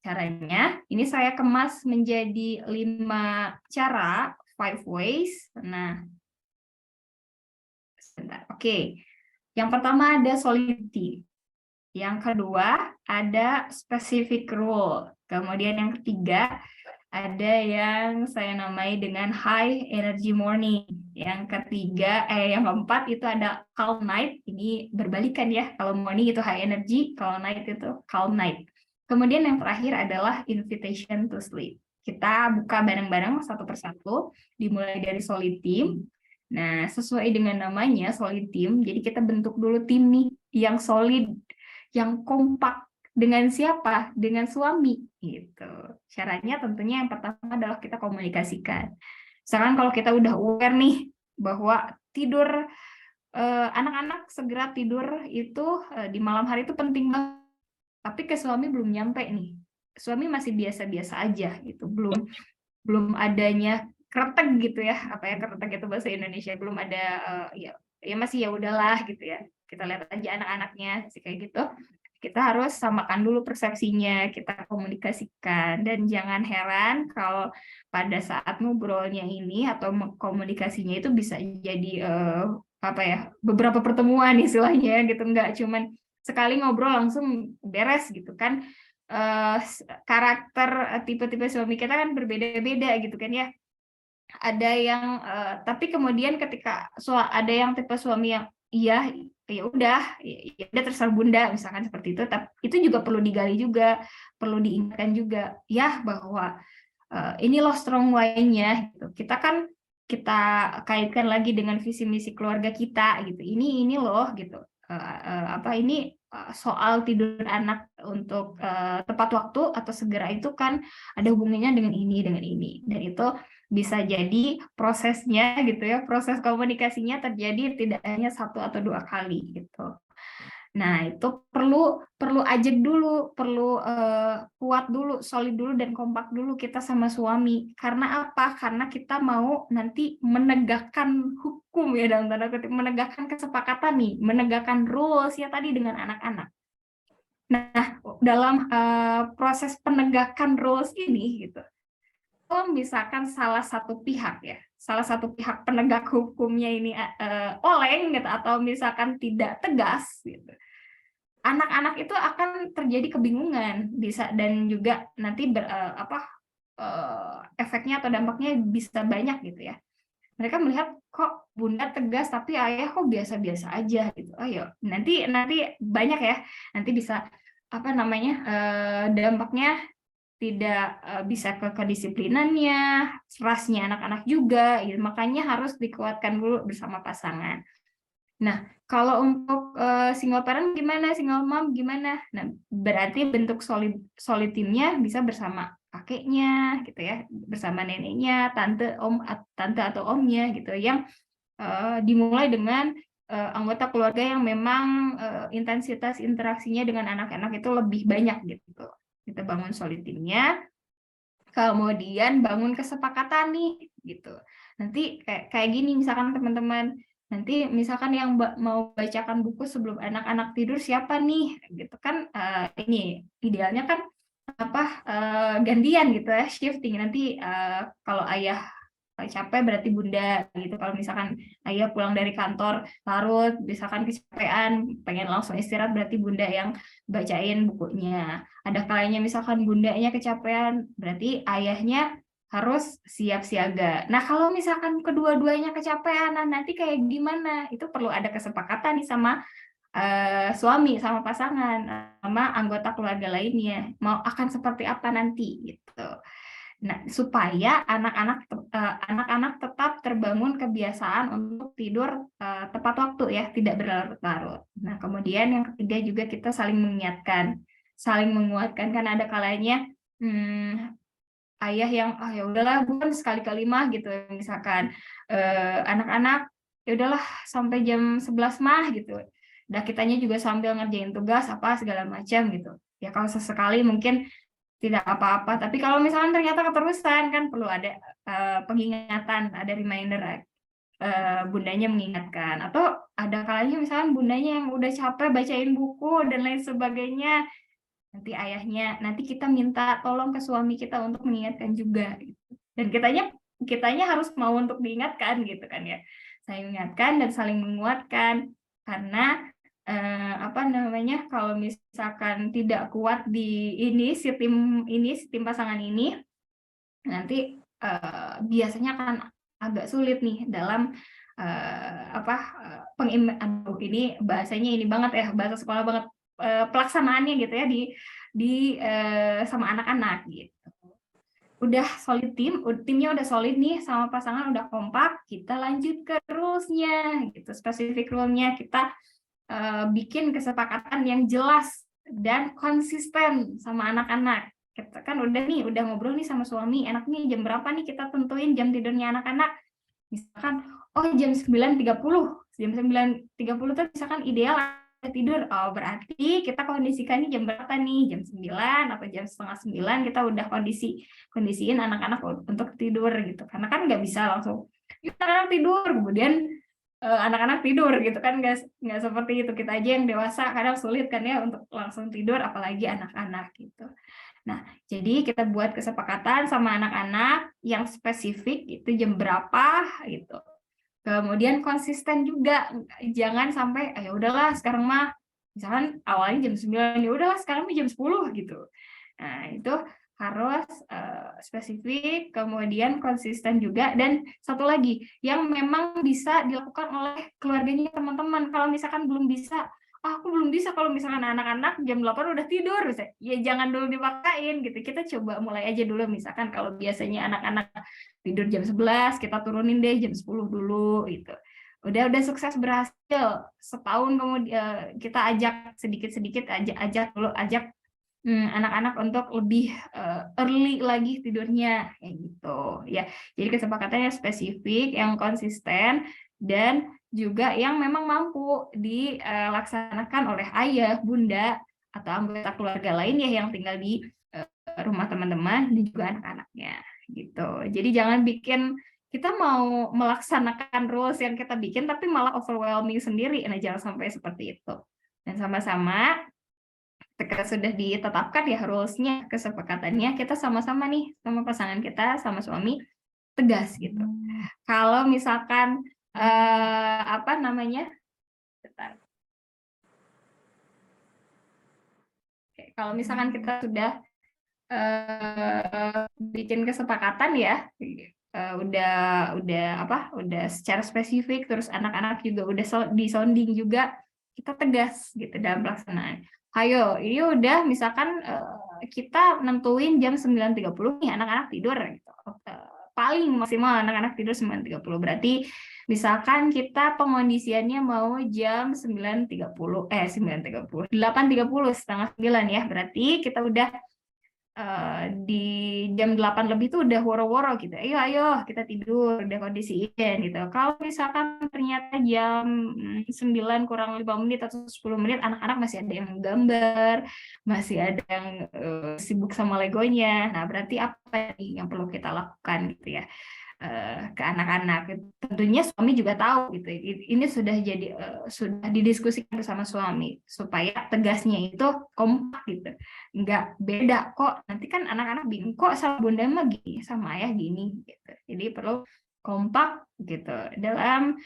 Caranya, ini saya kemas menjadi 5 cara, 5 ways. Nah, sebentar. Oke. Yang pertama ada solidity. Yang kedua ada specific rule. Kemudian yang ketiga ada yang saya namai dengan high energy morning. Yang keempat itu ada calm night. Ini berbalikan ya. Kalau morning itu high energy, kalau night itu calm night. Kemudian yang terakhir adalah invitation to sleep. Kita buka bareng-bareng satu persatu, dimulai dari solid team. Nah, sesuai dengan namanya solid team, jadi kita bentuk dulu tim nih yang solid, yang kompak. Dengan siapa? Dengan suami gitu. Caranya tentunya yang pertama adalah kita komunikasikan. Misalkan kalau kita udah aware nih bahwa tidur anak-anak segera tidur itu di malam hari itu penting banget. Tapi ke suami belum nyampe nih. Suami masih biasa-biasa aja gitu. Belum adanya kretek gitu ya. Apa ya kretek itu bahasa Indonesia? Belum ada ya masih ya udahlah gitu ya. Kita lihat aja anak-anaknya sih kayak gitu. Kita harus samakan dulu persepsinya, kita komunikasikan, dan jangan heran kalau pada saat ngobrolnya ini atau komunikasinya itu bisa jadi beberapa pertemuan istilahnya gitu, nggak cuman sekali ngobrol langsung beres gitu kan. Karakter tipe-tipe suami kita kan berbeda-beda gitu kan ya. Ada yang tapi kemudian ketika ada yang tipe suami yang iya ya udah terserah bunda misalkan seperti itu, tapi itu juga perlu digali juga, perlu diingatkan juga ya bahwa ini loh strong why-nya gitu. Kita kaitkan lagi dengan visi misi keluarga kita gitu. Ini loh gitu. Ini soal tidur anak untuk tepat waktu atau segera itu kan ada hubungannya dengan ini dan itu bisa jadi prosesnya gitu ya, proses komunikasinya terjadi tidak hanya 1 atau 2 kali gitu. Nah, itu perlu ajak dulu, perlu kuat dulu, solid dulu dan kompak dulu kita sama suami. Karena apa? Karena kita mau nanti menegakkan hukum ya dalam tanda kutip, menegakkan kesepakatan nih, menegakkan rules ya tadi dengan anak-anak. Nah, dalam proses penegakan rules ini gitu. Kalau misalkan salah satu pihak penegak hukumnya ini oleng gitu atau misalkan tidak tegas gitu, anak-anak itu akan terjadi kebingungan bisa dan juga nanti efeknya atau dampaknya bisa banyak gitu ya. Mereka melihat kok bunda tegas tapi ayah kok biasa-biasa aja gitu. Ayo nanti banyak ya, nanti bisa dampaknya tidak bisa ke kedisiplinannya, trust-nya anak-anak juga, gitu. Makanya harus dikuatkan dulu bersama pasangan. Nah, kalau untuk single parent gimana, single mom gimana? Nah, berarti bentuk solid timnya bisa bersama kakeknya, gitu ya, bersama neneknya, tante atau omnya, gitu, yang dimulai dengan anggota keluarga yang memang intensitas interaksinya dengan anak-anak itu lebih banyak, gitu. Kita bangun solid timnya, kemudian bangun kesepakatan nih gitu. Nanti kayak gini misalkan teman-teman, nanti misalkan yang mau bacakan buku sebelum anak-anak tidur siapa nih gitu kan, ini idealnya kan gantian gitu ya, shifting. Nanti kalau ayah capek berarti bunda gitu. Kalau misalkan ayah pulang dari kantor larut, misalkan kecapean, pengen langsung istirahat, berarti bunda yang bacain bukunya. Ada kalanya misalkan bundanya kecapean, berarti ayahnya harus siap siaga. Nah, kalau misalkan kedua-duanya kecapean, nanti kayak gimana? Itu perlu ada kesepakatan nih sama suami, sama pasangan, sama anggota keluarga lainnya. Mau akan seperti apa nanti gitu. Nah, supaya anak-anak tetap terbangun kebiasaan untuk tidur tepat waktu ya, tidak berlarut-larut. Nah, kemudian yang ketiga juga kita saling mengingatkan, saling menguatkan, kan ada kalanya ayah yang ya udahlah bun sekali-kali mah gitu, misalkan anak-anak ya udahlah sampai jam 11 mah gitu. Udah kitanya juga sambil ngerjain tugas apa segala macam gitu. Ya kalau sesekali mungkin tidak apa-apa, tapi kalau misalkan ternyata keterusan kan perlu ada pengingatan, ada reminder, bundanya mengingatkan, atau ada kalanya misalkan bundanya yang udah capek bacain buku dan lain sebagainya, nanti kita minta tolong ke suami kita untuk mengingatkan juga gitu. Dan kitanya harus mau untuk diingatkan gitu kan ya, saling mengingatkan dan saling menguatkan, karena kalau misalkan tidak kuat di si tim pasangan ini, nanti biasanya akan agak sulit nih dalam ini bahasanya ini banget ya, bahasa sekolah banget, pelaksanaannya gitu ya di sama anak-anak gitu. Udah solid timnya udah solid nih sama pasangan, udah kompak, kita lanjut ke rules-nya gitu, spesifik rule-nya kita bikin kesepakatan yang jelas dan konsisten sama anak-anak. Kita kan udah ngobrol nih sama suami, enak nih jam berapa nih kita tentuin jam tidurnya anak-anak. Misalkan, jam 9.30. Jam 9.30 tuh misalkan ideal tidur. Oh, berarti kita kondisikan jam berapa nih? Jam 9 atau jam setengah 9 kita udah kondisiin anak-anak untuk tidur gitu. Karena kan nggak bisa langsung anak-anak tidur, kemudian anak-anak tidur gitu kan, nggak seperti itu. Kita aja yang dewasa kadang sulit kan ya untuk langsung tidur, apalagi anak-anak gitu. Nah, jadi kita buat kesepakatan sama anak-anak yang spesifik itu jam berapa gitu. Kemudian konsisten juga, jangan sampai ya udahlah sekarang mah Misalkan awalnya jam 9, ya udahlah sekarang jam 10 gitu. Nah, itu harus spesifik, kemudian konsisten juga, dan satu lagi yang memang bisa dilakukan oleh keluarganya teman-teman. Kalau misalkan belum bisa, aku belum bisa kalau misalkan anak-anak jam 8 udah tidur, ya jangan dulu dipakain gitu. Kita coba mulai aja dulu, misalkan kalau biasanya anak-anak tidur jam 11, kita turunin deh jam 10 dulu gitu. Udah sukses berhasil, setahun kemudian kita ajak sedikit-sedikit, ajak anak-anak untuk lebih early lagi tidurnya kayak gitu ya. Jadi kesepakatannya spesifik, yang konsisten, dan juga yang memang mampu dilaksanakan oleh ayah, bunda, atau anggota keluarga lain ya yang tinggal di rumah teman-teman dan juga anak-anaknya gitu. Jadi jangan bikin kita mau melaksanakan rules yang kita bikin tapi malah overwhelming sendiri. Nah, jangan sampai seperti itu. Dan sama-sama ketika sudah ditetapkan ya rules-nya, kesepakatannya, kita sama-sama nih sama pasangan kita, sama suami, tegas gitu. Kalau misalkan apa namanya? Bentar. Oke, kalau misalkan kita sudah bikin kesepakatan ya, udah secara spesifik, terus anak-anak juga udah di-sounding juga, kita tegas gitu dalam pelaksanaan. Ayo, ini udah misalkan kita nentuin jam 9.30 nih anak-anak tidur gitu. Paling maksimal anak-anak tidur 9.30. Berarti misalkan kita pengondisiannya mau jam 9.30, 8.30, setengah 9 ya. Berarti kita udah di jam 8 lebih tuh udah woro-woro gitu. Ayo kita tidur, udah kondisiin gitu. Kalau misalkan ternyata jam 9 kurang 5 menit atau 10 menit anak-anak masih ada yang gambar, masih ada yang sibuk sama legonya. Nah, berarti apa yang perlu kita lakukan gitu ya ke anak-anak. Tentunya suami juga tahu gitu. Ini sudah didiskusikan bersama suami supaya tegasnya itu kompak gitu. Nggak beda kok. Nanti kan anak-anak bingung kok sama bunda mah gini, sama ayah gini gitu. Jadi perlu kompak gitu dalam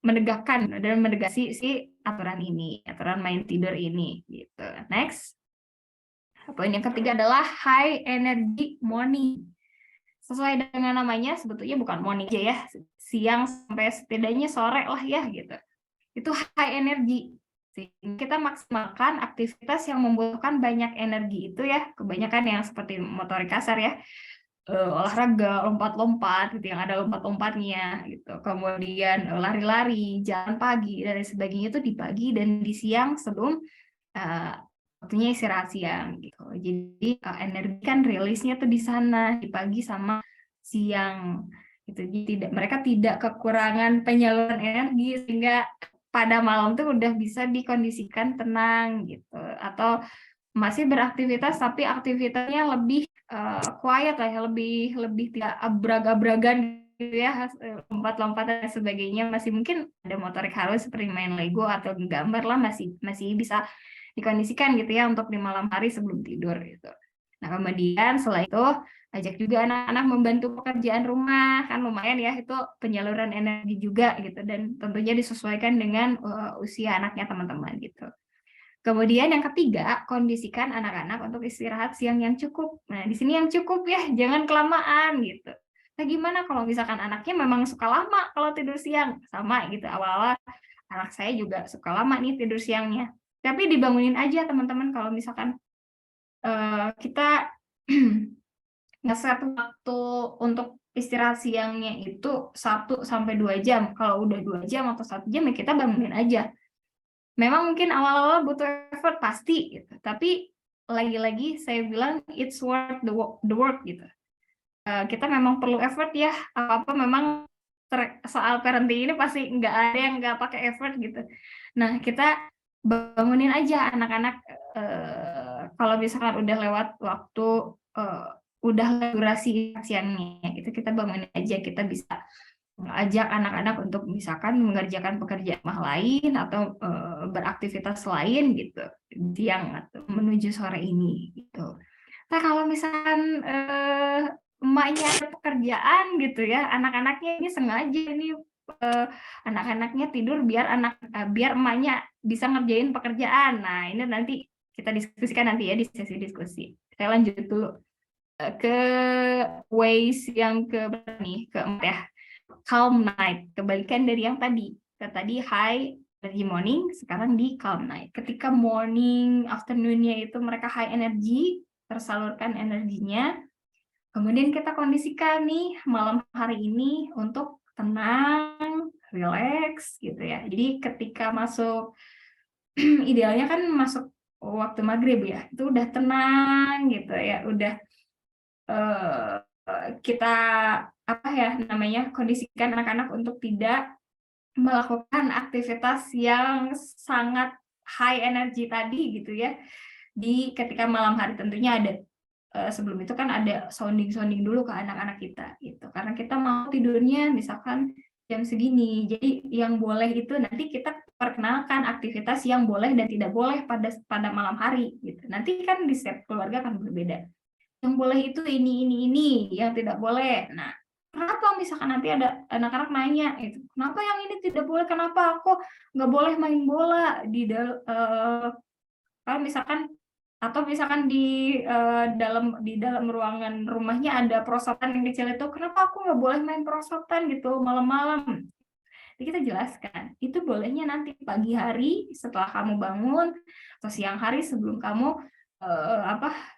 menegakkan dan menegasi si aturan main tidur ini gitu. Next. Poin yang ketiga adalah high energy morning. Sesuai dengan namanya, sebetulnya bukan morning aja ya, siang sampai setidaknya sore lah ya gitu. Itu high energy. Sehingga kita maksimalkan aktivitas yang membutuhkan banyak energi itu ya, kebanyakan yang seperti motorik kasar ya, olahraga, lompat-lompat gitu, yang ada lompat-lompatnya gitu. Kemudian lari-lari, jalan pagi dan sebagainya itu di pagi dan di siang sebelum waktunya istirahat siang gitu. Jadi energi kan rilisnya tuh di sana di pagi sama siang gitu. Jadi mereka tidak kekurangan penyaluran energi sehingga pada malam tuh udah bisa dikondisikan tenang gitu. Atau masih beraktivitas tapi aktivitasnya lebih quiet lah ya, lebih tidak abrag-abragan gitu ya, lompat-lompat dan sebagainya. Masih mungkin ada motorik halus seperti main Lego atau gambar lah, masih bisa dikondisikan gitu ya untuk di malam hari sebelum tidur gitu. Nah, kemudian setelah itu ajak juga anak-anak membantu pekerjaan rumah, kan lumayan ya itu penyaluran energi juga gitu, dan tentunya disesuaikan dengan usia anaknya teman-teman gitu. Kemudian yang ketiga, kondisikan anak-anak untuk istirahat siang yang cukup. Nah, di sini yang cukup ya, jangan kelamaan gitu. Nah, gimana kalau misalkan anaknya memang suka lama kalau tidur siang? Sama gitu, awal-awal anak saya juga suka lama nih tidur siangnya. Tapi dibangunin aja teman-teman kalau misalkan kita ngeset waktu untuk istirahat siangnya itu 1-2 jam. Kalau udah 2 jam atau 1 jam ya kita bangunin aja. Memang mungkin awal-awal butuh effort pasti gitu. Tapi lagi-lagi saya bilang it's worth the work gitu. Kita memang perlu effort ya. Apa-apa memang soal parenting ini pasti nggak ada yang nggak pakai effort gitu. Nah, kita bangunin aja anak-anak kalau misalkan udah lewat waktu, udah durasi siangnya gitu, kita bangunin aja, kita bisa ajak anak-anak untuk misalkan mengerjakan pekerjaan rumah lain atau beraktivitas lain gitu siang atau menuju sore ini gitu. Nah, kalau misalkan emaknya ada pekerjaan gitu ya, anak-anaknya ini sengaja ini anak-anaknya tidur biar emaknya bisa ngerjain pekerjaan. Nah, ini nanti kita diskusikan nanti ya di sesi diskusi. Saya lanjut dulu ke ways yang keempat ya. Calm night, kebalikan dari yang tadi. Tadi high energy morning, sekarang di calm night. Ketika morning, afternoon-nya itu mereka high energy, tersalurkan energinya. Kemudian kita kondisikan nih malam hari ini untuk tenang, relax gitu ya. Jadi ketika masuk, idealnya kan masuk waktu maghrib ya, itu udah tenang gitu ya, udah kita apa ya namanya, kondisikan anak-anak untuk tidak melakukan aktivitas yang sangat high energy tadi gitu ya. Di ketika malam hari tentunya ada sebelum itu kan ada sounding dulu ke anak-anak kita gitu. Karena kita mau tidurnya misalkan jam segini. Jadi yang boleh itu nanti kita perkenalkan aktivitas yang boleh dan tidak boleh pada malam hari gitu. Nanti kan di setiap keluarga kan berbeda. Yang boleh itu ini, yang tidak boleh. Nah, kenapa misalkan nanti ada anak-anak nanya itu, kenapa yang ini tidak boleh, kenapa aku nggak boleh main bola kalau misalkan, atau misalkan di dalam ruangan rumahnya ada perosotan yang kecil itu, kenapa aku nggak boleh main perosotan gitu malam-malam? Jadi kita jelaskan, itu bolehnya nanti pagi hari setelah kamu bangun atau siang hari sebelum kamu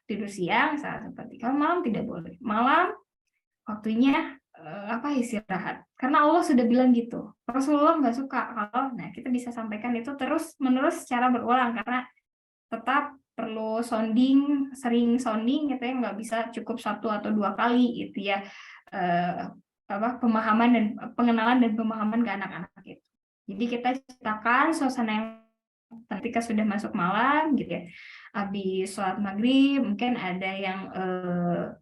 tidur siang, saat seperti kamu malam tidak boleh. Malam waktunya istirahat. Karena Allah sudah bilang gitu. Rasulullah nggak suka kalau, nah kita bisa sampaikan itu terus menerus secara berulang karena tetap perlu sering sounding gitu ya, nggak bisa cukup 1 atau 2 kali gitu ya. Pemahaman dan pengenalan dan pemahaman ke anak-anak itu. Jadi kita ciptakan suasana yang ketika sudah masuk malam gitu ya, habis sholat maghrib mungkin ada yang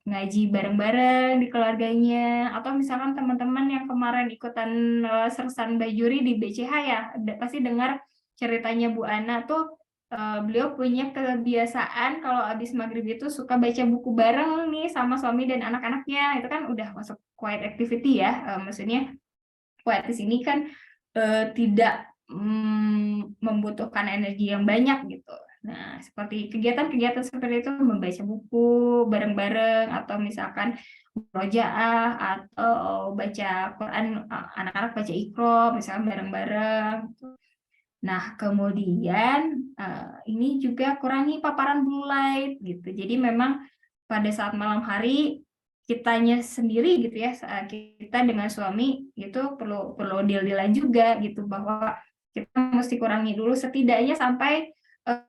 ngaji bareng-bareng di keluarganya, atau misalkan teman-teman yang kemarin ikutan sersan Bajuri di BCH ya, pasti dengar ceritanya Bu Ana tuh. Beliau punya kebiasaan kalau habis maghrib itu suka baca buku bareng nih sama suami dan anak-anaknya. Itu kan udah masuk quiet activity ya, maksudnya quiet di sini kan tidak membutuhkan energi yang banyak gitu. Nah, seperti kegiatan-kegiatan seperti itu, membaca buku bareng-bareng, atau misalkan murojaah, atau baca Quran, anak-anak baca Iqra misalkan bareng-bareng. Nah, kemudian ini juga kurangi paparan blue light gitu. Jadi memang pada saat malam hari kitanya sendiri gitu ya, kita dengan suami itu perlu deal-dealan juga gitu, bahwa kita mesti kurangi dulu setidaknya sampai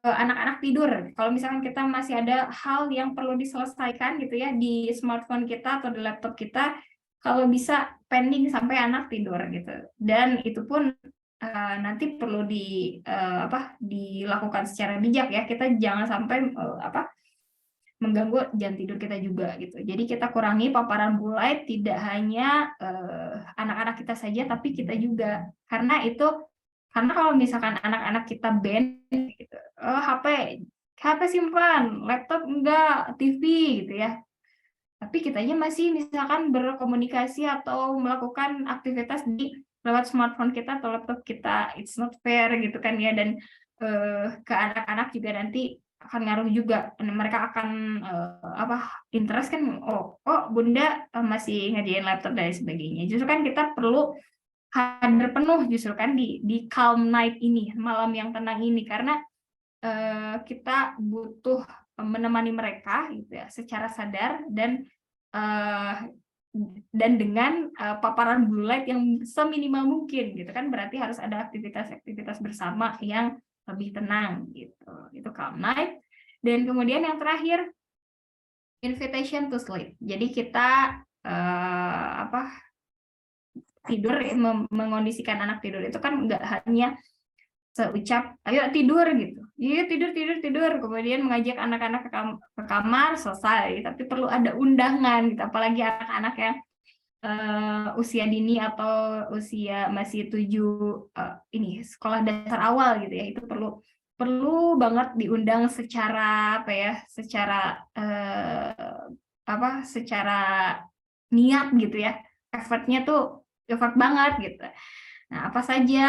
anak-anak tidur. Kalau misalkan kita masih ada hal yang perlu diselesaikan gitu ya di smartphone kita atau di laptop kita, kalau bisa pending sampai anak tidur gitu. Dan itu pun nanti perlu dilakukan secara bijak ya. Kita jangan sampai mengganggu jam tidur kita juga gitu. Jadi kita kurangi paparan blue light, tidak hanya anak-anak kita saja, tapi kita juga. Karena kalau misalkan anak-anak kita ban gitu, HP simpan, laptop enggak, TV gitu ya. Tapi kitanya masih misalkan berkomunikasi atau melakukan aktivitas lewat smartphone kita atau laptop kita, it's not fair gitu kan ya. Dan ke anak-anak juga nanti akan ngaruh juga, mereka akan interest kan, bunda masih ngerjain laptop dan sebagainya. Justru kan kita perlu hadir penuh justru kan di calm night ini, malam yang tenang ini, karena kita butuh menemani mereka gitu ya secara sadar dan dengan paparan blue light yang seminimal mungkin gitu kan. Berarti harus ada aktivitas bersama yang lebih tenang gitu. Itu calm night. Dan kemudian yang terakhir, invitation to sleep. Jadi kita tidur, mengondisikan anak tidur itu kan nggak hanya seucap ayo tidur gitu, iya tidur, kemudian mengajak anak-anak ke kamar selesai, tapi perlu ada undangan gitu, apalagi anak-anak yang usia dini atau usia masih 7 sekolah dasar awal gitu ya, itu perlu banget diundang secara secara niat gitu ya, effortnya tuh effort banget gitu. Nah, apa saja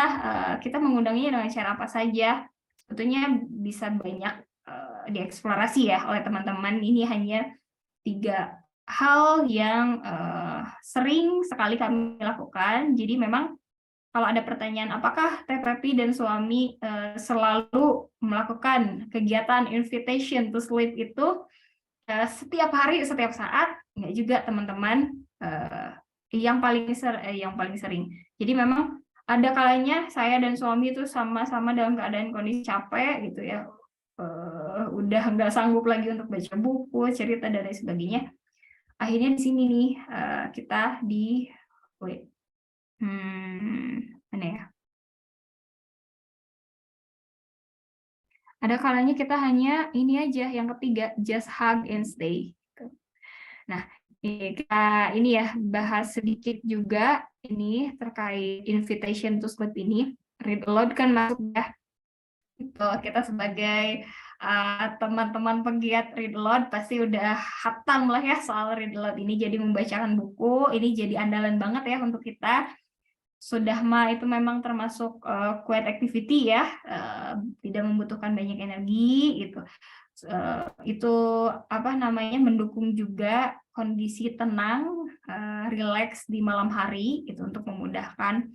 kita mengundangnya dengan cara apa saja? Sebetulnya bisa banyak dieksplorasi ya oleh teman-teman. Ini hanya 3 hal yang sering sekali kami lakukan. Jadi memang kalau ada pertanyaan apakah Teh Pepi dan suami selalu melakukan kegiatan invitation to sleep itu setiap hari, setiap saat, enggak juga teman-teman, yang paling sering. Jadi memang ada kalanya saya dan suami itu sama-sama dalam keadaan kondisi capek gitu ya, udah nggak sanggup lagi untuk baca buku, cerita dan lain sebagainya. Akhirnya di sini nih kita mana ya? Ada kalanya kita hanya ini aja, yang ketiga, just hug and stay. Nah, kita ini ya bahas sedikit juga ini terkait invitation to sleep ini. Read aloud kan masuk ya. Kita sebagai teman-teman pegiat read aloud pasti udah hatam lah ya soal read aloud ini. Jadi membacakan buku ini jadi andalan banget ya untuk kita. Sudah mah itu memang termasuk quiet activity ya, tidak membutuhkan banyak energi gitu. Itu apa namanya, mendukung juga kondisi tenang, rileks di malam hari itu untuk memudahkan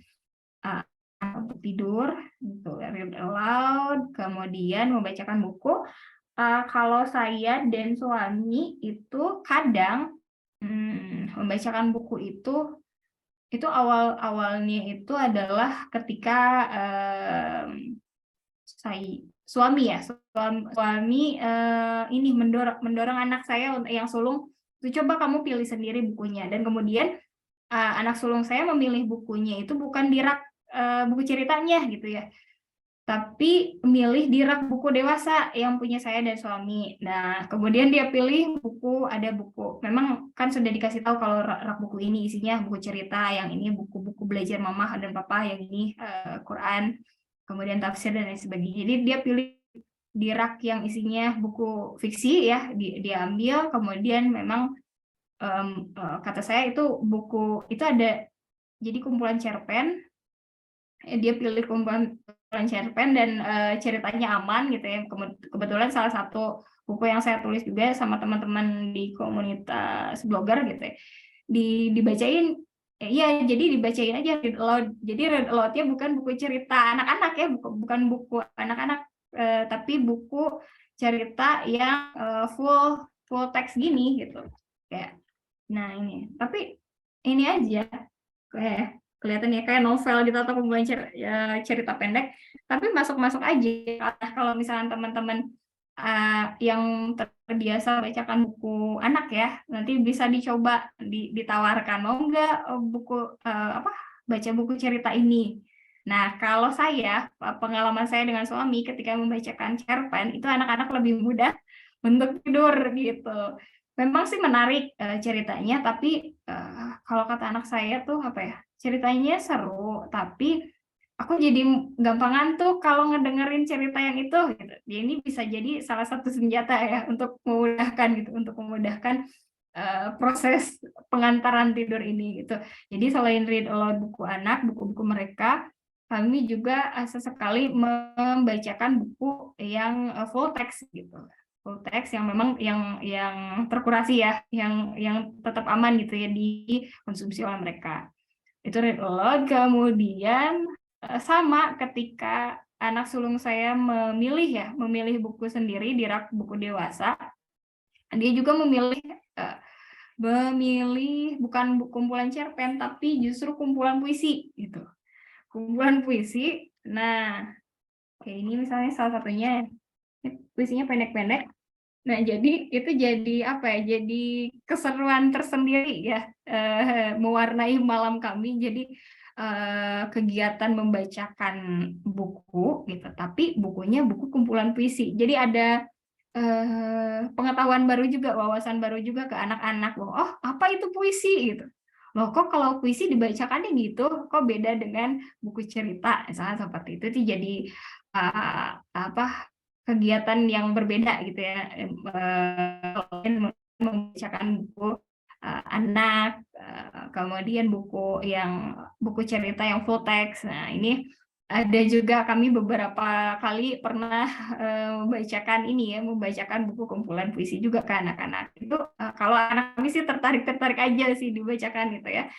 untuk tidur gitu. Read aloud, kemudian membacakan buku. Kalau saya dan suami itu kadang membacakan buku itu awalnya itu adalah ketika suami ini mendorong anak saya yang sulung, coba kamu pilih sendiri bukunya, dan kemudian anak sulung saya memilih bukunya itu bukan di rak buku ceritanya gitu ya, tapi milih di rak buku dewasa yang punya saya dan suami. Nah, kemudian dia pilih ada buku. Memang kan sudah dikasih tahu kalau rak buku ini isinya buku cerita, yang ini buku-buku belajar mama dan papa, yang ini Quran, kemudian tafsir dan lain sebagainya. Jadi dia pilih di rak yang isinya buku fiksi ya, dia ambil. Kemudian memang kata saya itu buku itu ada jadi kumpulan cerpen. Dia pilih kumpulan cerpen dan ceritanya aman gitu ya. Kebetulan salah satu buku yang saya tulis juga sama teman-teman di komunitas blogger gitu ya, dibacain. Iya, jadi dibacain aja read aloud. Jadi read aloud-nya bukan buku cerita anak-anak ya, bukan buku anak-anak, tapi buku cerita yang full teks gini gitu. Kayak, nah ini, tapi ini aja kayak kelihatan ya kayak novel gitu atau kumpulan cerita pendek, tapi masuk-masuk aja. Kalau misalnya teman-teman yang terbiasa bacakan buku anak ya, nanti bisa dicoba ditawarkan, mau nggak baca buku cerita ini. Nah, kalau saya, pengalaman saya dengan suami ketika membacakan cerpen, itu anak-anak lebih mudah untuk tidur gitu. Memang sih menarik ceritanya, tapi kalau kata anak saya tuh apa ya, ceritanya seru, tapi aku jadi gampang ngantuk kalau ngedengerin cerita yang itu gitu. Ya, ini bisa jadi salah satu senjata ya untuk memudahkan gitu, untuk memudahkan proses pengantaran tidur ini gitu. Jadi selain read aloud buku anak, buku-buku mereka, kami juga sesekali membacakan buku yang full text gitu. Full text yang memang yang terkurasi ya, yang tetap aman gitu ya dikonsumsi oleh mereka. Itu read aloud. Kemudian sama ketika anak sulung saya memilih buku sendiri di rak buku dewasa, dia juga memilih bukan kumpulan cerpen, tapi justru kumpulan puisi gitu. Kumpulan puisi. Nah, kayak ini misalnya salah satunya, puisinya pendek-pendek. Nah, jadi itu jadi apa ya? Jadi keseruan tersendiri ya, mewarnai malam kami. Jadi kegiatan membacakan buku gitu, tapi bukunya buku kumpulan puisi. Jadi ada pengetahuan baru juga, wawasan baru juga ke anak-anak bahwa oh, apa itu puisi gitu. Loh, kok kalau puisi dibacakannya gitu, kok beda dengan buku cerita, misalnya seperti itu. Itu jadi kegiatan yang berbeda gitu ya, membacakan buku anak, kemudian buku cerita yang full text. Nah, ini ada juga kami beberapa kali pernah membacakan buku kumpulan puisi juga ke anak-anak. Itu kalau anak kami sih tertarik aja sih dibacakan gitu ya.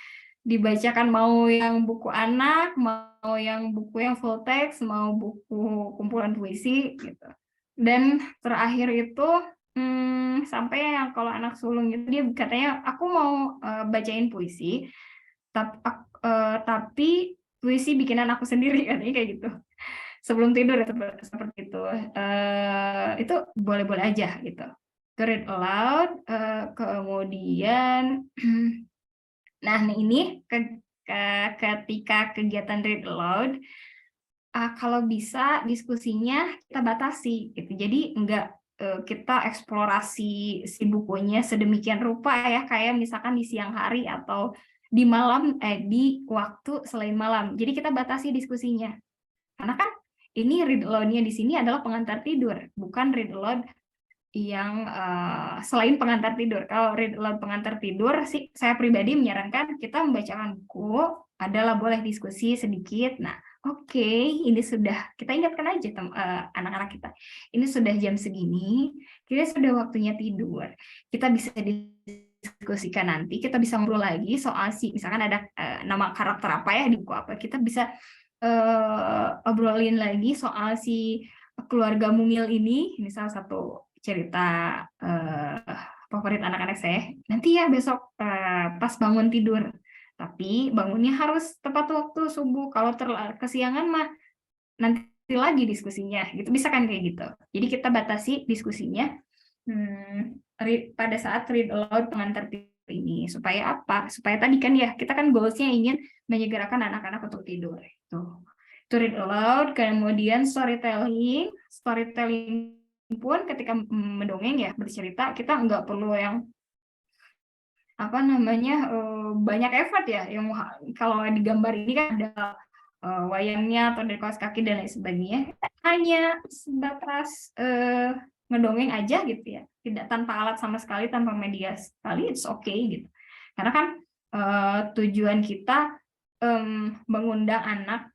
Dibacakan mau yang buku anak, mau yang buku yang full text, mau buku kumpulan puisi gitu. Dan terakhir itu sampai yang kalau anak sulung itu dia katanya aku mau bacain puisi, tapi puisi bikinan aku sendiri katanya kayak gitu. Sebelum tidur ya seperti itu. Itu boleh-boleh aja gitu. To read aloud, kemudian nah ini ketika kegiatan read aloud, kalau bisa diskusinya kita batasi gitu. Jadi enggak kita eksplorasi si bukunya sedemikian rupa ya, kayak misalkan di siang hari atau di waktu selain malam. Jadi kita batasi diskusinya. Karena kan ini read aloud-nya di sini adalah pengantar tidur, bukan read aloud yang selain pengantar tidur. Kalau read aloud pengantar tidur sih saya pribadi menyarankan kita membacakan buku adalah boleh diskusi sedikit. Nah, oke, ini sudah kita ingatkan aja anak-anak kita. Ini sudah jam segini, kita sudah waktunya tidur. Kita bisa diskusikan nanti, kita bisa ngobrol lagi soal misalkan ada nama karakter apa ya di buku apa. Kita bisa obrolin lagi soal si keluarga mungil ini salah satu cerita favorit anak-anak saya. Nanti ya besok pas bangun tidur. Tapi bangunnya harus tepat waktu subuh. Kalau kesiangan mah nanti lagi diskusinya. Gitu bisa kan kayak gitu. Jadi kita batasi diskusinya pada saat read aloud pengantar tidur ini. Supaya apa? Supaya tadi kan ya kita kan goals-nya ingin menyegerakan anak-anak untuk tidur. To read aloud, kemudian storytelling pun ketika mendongeng ya bercerita kita nggak perlu yang banyak effort ya, yang kalau di gambar ini kan ada wayangnya atau dari kaos kaki dan lain sebagainya, hanya sebatas ngedongeng aja gitu ya, tidak tanpa alat sama sekali, tanpa media sekali, it's okay gitu. Karena kan tujuan kita mengundang anak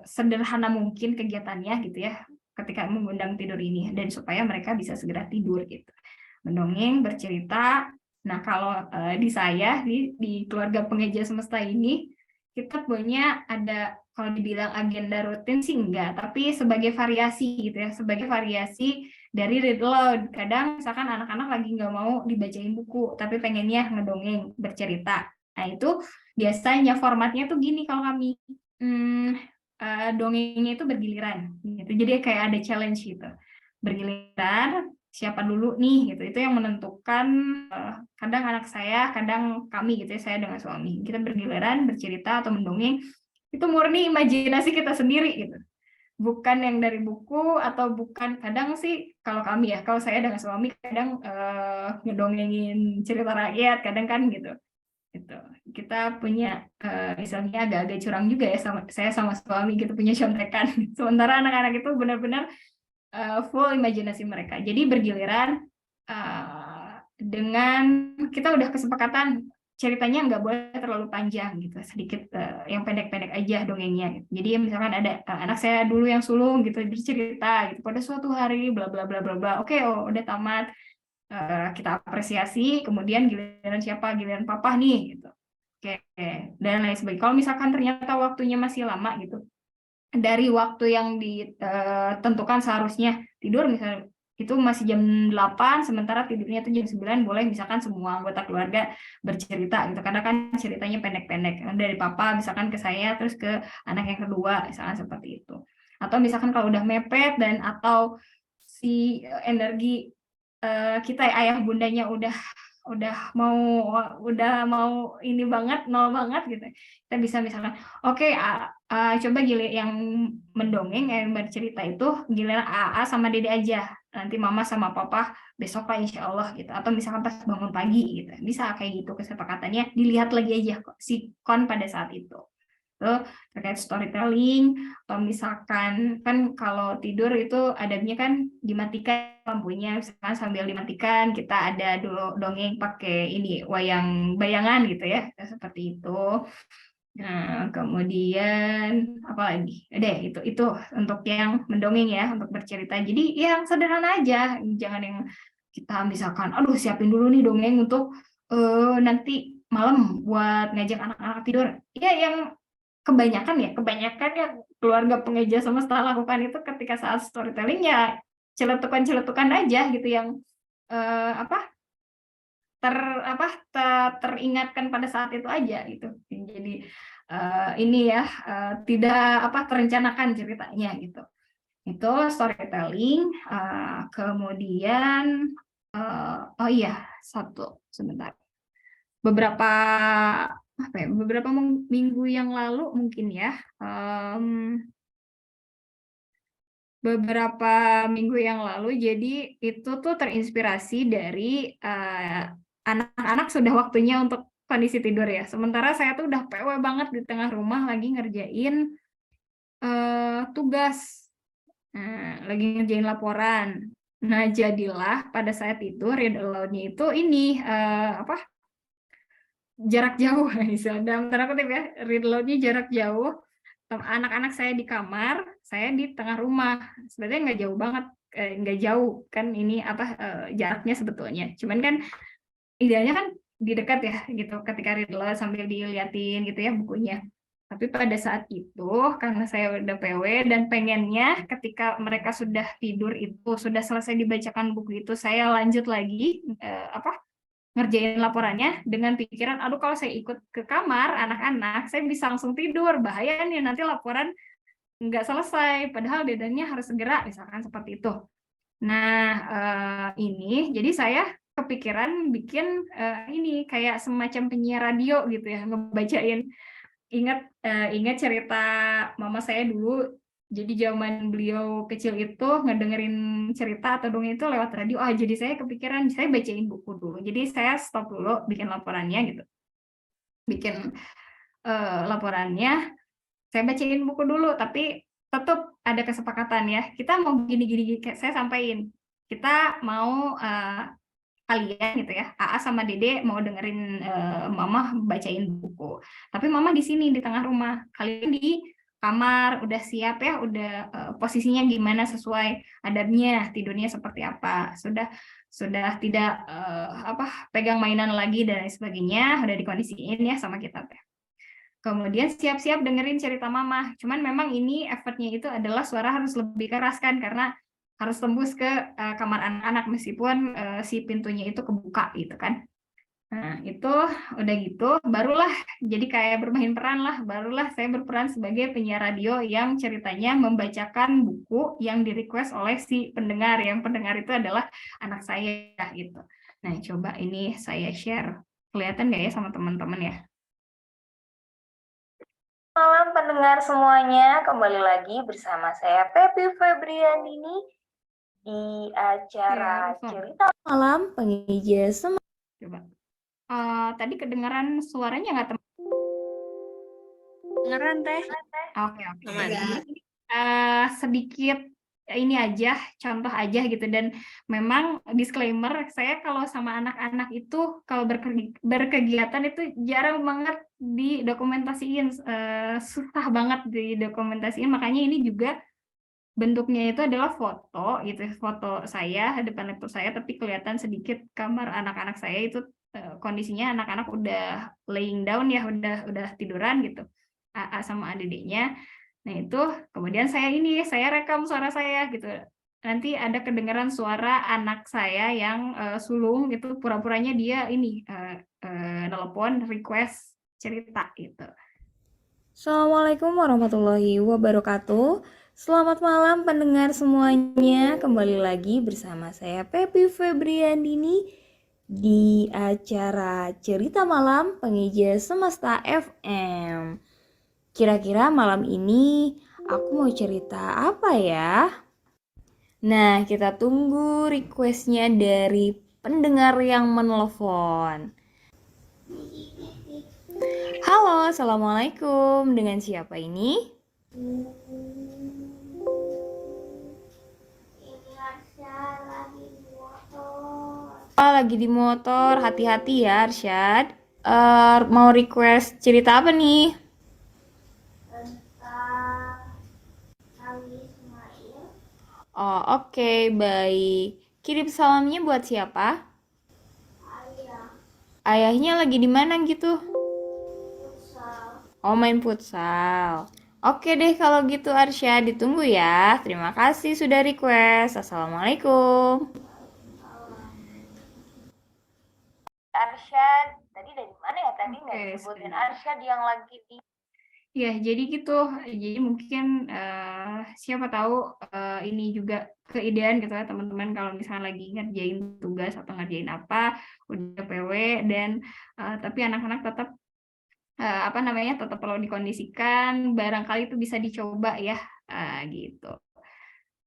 sederhana mungkin kegiatannya gitu ya ketika mengundang tidur ini, dan supaya mereka bisa segera tidur gitu. Mendongeng, bercerita. Nah, kalau di saya di keluarga pengeja semesta ini kita punya ada, kalau dibilang agenda rutin sih enggak, tapi sebagai variasi gitu ya, sebagai variasi dari read aloud. Kadang misalkan anak-anak lagi nggak mau dibacain buku, tapi pengennya ngedongeng, bercerita. Nah, itu biasanya formatnya tuh gini kalau kami. Dongengnya itu bergiliran gitu. Jadi kayak ada challenge gitu. Bergiliran, siapa dulu nih gitu. Itu yang menentukan kadang anak saya, kadang kami gitu ya, saya dengan suami. Kita bergiliran bercerita atau mendongeng. Itu murni imajinasi kita sendiri gitu. Bukan yang dari buku atau bukan, kadang sih kalau kami ya, kalau saya dengan suami kadang ngedongengin cerita rakyat, kadang kan gitu. Gitu. Kita punya misalnya agak-agak curang juga ya, saya sama suami gitu punya contekan. Sementara anak-anak itu benar-benar full imajinasi mereka. Jadi bergiliran dengan kita udah kesepakatan ceritanya nggak boleh terlalu panjang gitu, sedikit yang pendek-pendek aja dongengnya. Gitu. Jadi misalkan ada anak saya dulu yang sulung gitu bercerita gitu pada suatu hari bla bla bla bla bla. Oke, udah tamat. Kita apresiasi, kemudian giliran papa nih gitu. Oke, dan lain sebagainya. Kalau misalkan ternyata waktunya masih lama gitu, dari waktu yang ditentukan seharusnya tidur, misalnya itu masih jam 8, sementara tidurnya itu jam 9, boleh misalkan semua anggota keluarga bercerita gitu, karena kan ceritanya pendek-pendek, dari papa misalkan ke saya, terus ke anak yang kedua, misalkan seperti itu. Atau misalkan kalau udah mepet dan atau si energi kita ayah bundanya udah mau ini banget, nol banget gitu, kita bisa misalkan oke, coba yang mendongeng yang bercerita itu giliran AA sama Dede aja, nanti mama sama papa besok lah insya Allah gitu, atau misalkan pas bangun pagi gitu, bisa kayak gitu kesepakatannya, dilihat lagi aja kok sikon pada saat itu. itu terkait storytelling, atau misalkan kan kalau tidur itu adabnya kan dimatikan lampunya, misalkan sambil dimatikan kita ada dulu dongeng pakai ini wayang bayangan gitu ya, seperti itu. Nah, kemudian apa lagi? Deh, itu untuk yang mendongeng ya, untuk bercerita. Jadi yang sederhana aja, jangan yang kita misalkan, aduh siapin dulu nih dongeng untuk nanti malam buat ngajak anak-anak tidur. Ya yang kebanyakan yang keluarga pengeja semesta lakukan itu ketika saat storytelling ya celetukan-celetukan aja gitu yang apa teringatkan pada saat itu aja gitu. Jadi ini ya tidak terencanakan ceritanya gitu. Itu storytelling. Kemudian oh iya sebentar. Beberapa minggu yang lalu mungkin ya. Beberapa minggu yang lalu, jadi itu tuh terinspirasi dari anak-anak sudah waktunya untuk kondisi tidur ya. Sementara saya tuh udah PW banget di tengah rumah lagi ngerjain tugas, lagi ngerjain laporan. Nah, jadilah pada saat itu read aloud-nya itu ini jarak jauh, dalam tanda kutip ya, read aloud-nya jarak jauh. Anak-anak saya di kamar, saya di tengah rumah. Sebenarnya nggak jauh banget, nggak jauh kan ini jaraknya sebetulnya. Cuman kan idealnya kan di dekat ya gitu, ketika read aloud sambil diliatin gitu ya bukunya. Tapi pada saat itu karena saya udah PW dan pengennya ketika mereka sudah tidur itu sudah selesai dibacakan buku itu, saya lanjut lagi ngerjain laporannya dengan pikiran, aduh kalau saya ikut ke kamar anak-anak, saya bisa langsung tidur, bahaya nih nanti laporan nggak selesai, padahal deadline-nya harus segera, misalkan seperti itu. Nah, ini jadi saya kepikiran bikin ini kayak semacam penyiar radio gitu ya, ngebacain. Ingat cerita mama saya dulu, jadi zaman beliau kecil itu ngedengerin cerita atau dongeng itu lewat radio. Jadi saya kepikiran saya bacain buku dulu. Jadi saya stop dulu bikin laporannya gitu. Bikin laporannya, saya bacain buku dulu, tapi tetap ada kesepakatan ya. Kita mau gini-gini, saya sampaikan. Kita mau kalian gitu ya, AA sama Dede mau dengerin Mama bacain buku. Tapi Mama di sini di tengah rumah, kalian di kamar udah siap ya, udah posisinya gimana sesuai adabnya, tidurnya seperti apa, sudah tidak pegang mainan lagi dan lain sebagainya, udah dikondisiin ya sama kita teh. Kemudian siap-siap dengerin cerita Mama. Cuman memang ini effortnya itu adalah suara harus lebih keras kan, karena harus tembus ke kamar anak-anak meskipun si pintunya itu kebuka gitu kan. Nah, itu udah gitu, barulah jadi kayak bermain peran lah, barulah saya berperan sebagai penyiar radio yang ceritanya membacakan buku yang di-request oleh si pendengar, yang pendengar itu adalah anak saya gitu. Nah, coba ini saya share. Kelihatan nggak ya sama teman-teman ya? Malam pendengar semuanya, kembali lagi bersama saya Pepi Febriandini di acara Cerita Malam Pengija Semangat. Coba. Tadi kedengaran suaranya nggak teman? Kedengeran teh. Oke. Sedikit ini aja, contoh aja gitu, dan memang disclaimer, saya kalau sama anak-anak itu kalau berkegiatan itu jarang banget didokumentasiin, susah banget didokumentasiin, makanya ini juga bentuknya itu adalah foto gitu, foto saya depan laptop saya, tapi kelihatan sedikit kamar anak-anak saya itu kondisinya anak-anak udah laying down ya, udah tiduran gitu, AA sama adik-adiknya. Nah itu kemudian saya rekam suara saya gitu. Nanti ada kedengaran suara anak saya yang sulung itu, pura-puranya dia ini telepon request cerita gitu. Assalamualaikum warahmatullahi wabarakatuh. Selamat malam pendengar semuanya. Kembali lagi bersama saya Pepi Febriandini di acara Cerita Malam Pengija Semesta FM. Kira-kira malam ini aku mau cerita apa ya? Nah, kita tunggu requestnya dari pendengar yang menelpon. Halo, Assalamualaikum. Dengan siapa ini? Oh, lagi di motor. Hati-hati ya, Arsyad. Mau request cerita apa nih? Oh, oke, baik. Kirim salamnya buat siapa? Ayahnya lagi di mana gitu? Oh, main futsal. Oke deh kalau gitu Arsya, ditunggu ya. Terima kasih sudah request. Assalamualaikum. Arsyad, tadi dari mana ya? Tadi nggak Oke, disebutin sebentar. Arsyad yang lagi di... Ya, jadi gitu. Jadi mungkin siapa tahu ini juga keidean gitu ya teman-teman kalau misalnya lagi ngerjain tugas atau ngerjain apa, udah PW dan tapi anak-anak tetap apa namanya tetap perlu dikondisikan, barangkali itu bisa dicoba ya, gitu.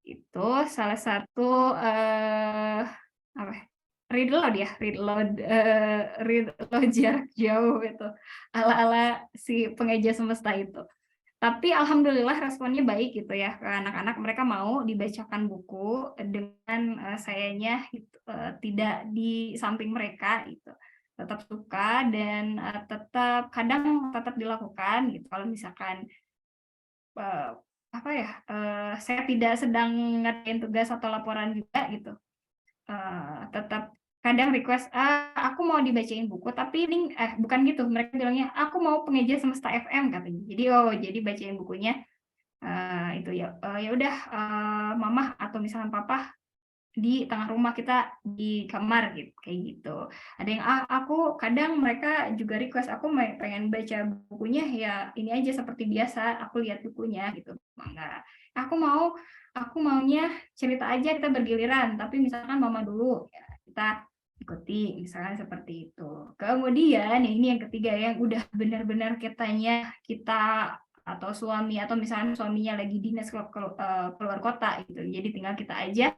Itu salah satu apa? Read load ya, read load jarak jauh itu ala-ala si pengeja semesta itu. Tapi alhamdulillah responnya baik gitu ya ke anak-anak, mereka mau dibacakan buku dengan sayanya gitu, tidak di samping mereka gitu. Tetap suka dan tetap kadang tetap dilakukan gitu. Kalau misalkan apa ya, saya tidak sedang ngerjain tugas atau laporan juga gitu, tetap kadang request, aku mau dibacain buku tapi ini bukan gitu, mereka bilangnya aku mau pengeja semesta FM katanya. Jadi jadi bacain bukunya itu ya, ya udah mama atau misalkan papa di tengah rumah, kita di kamar gitu, kayak gitu. Ada yang aku kadang mereka juga request aku pengen baca bukunya ya ini aja seperti biasa, aku lihat bukunya gitu. Enggak, aku maunya cerita aja, kita bergiliran, tapi misalkan mama dulu ya kita ikuti, misalkan seperti itu. Kemudian ini yang ketiga yang udah benar-benar kita atau suami atau misalnya suaminya lagi dinas keluar kota gitu, jadi tinggal kita aja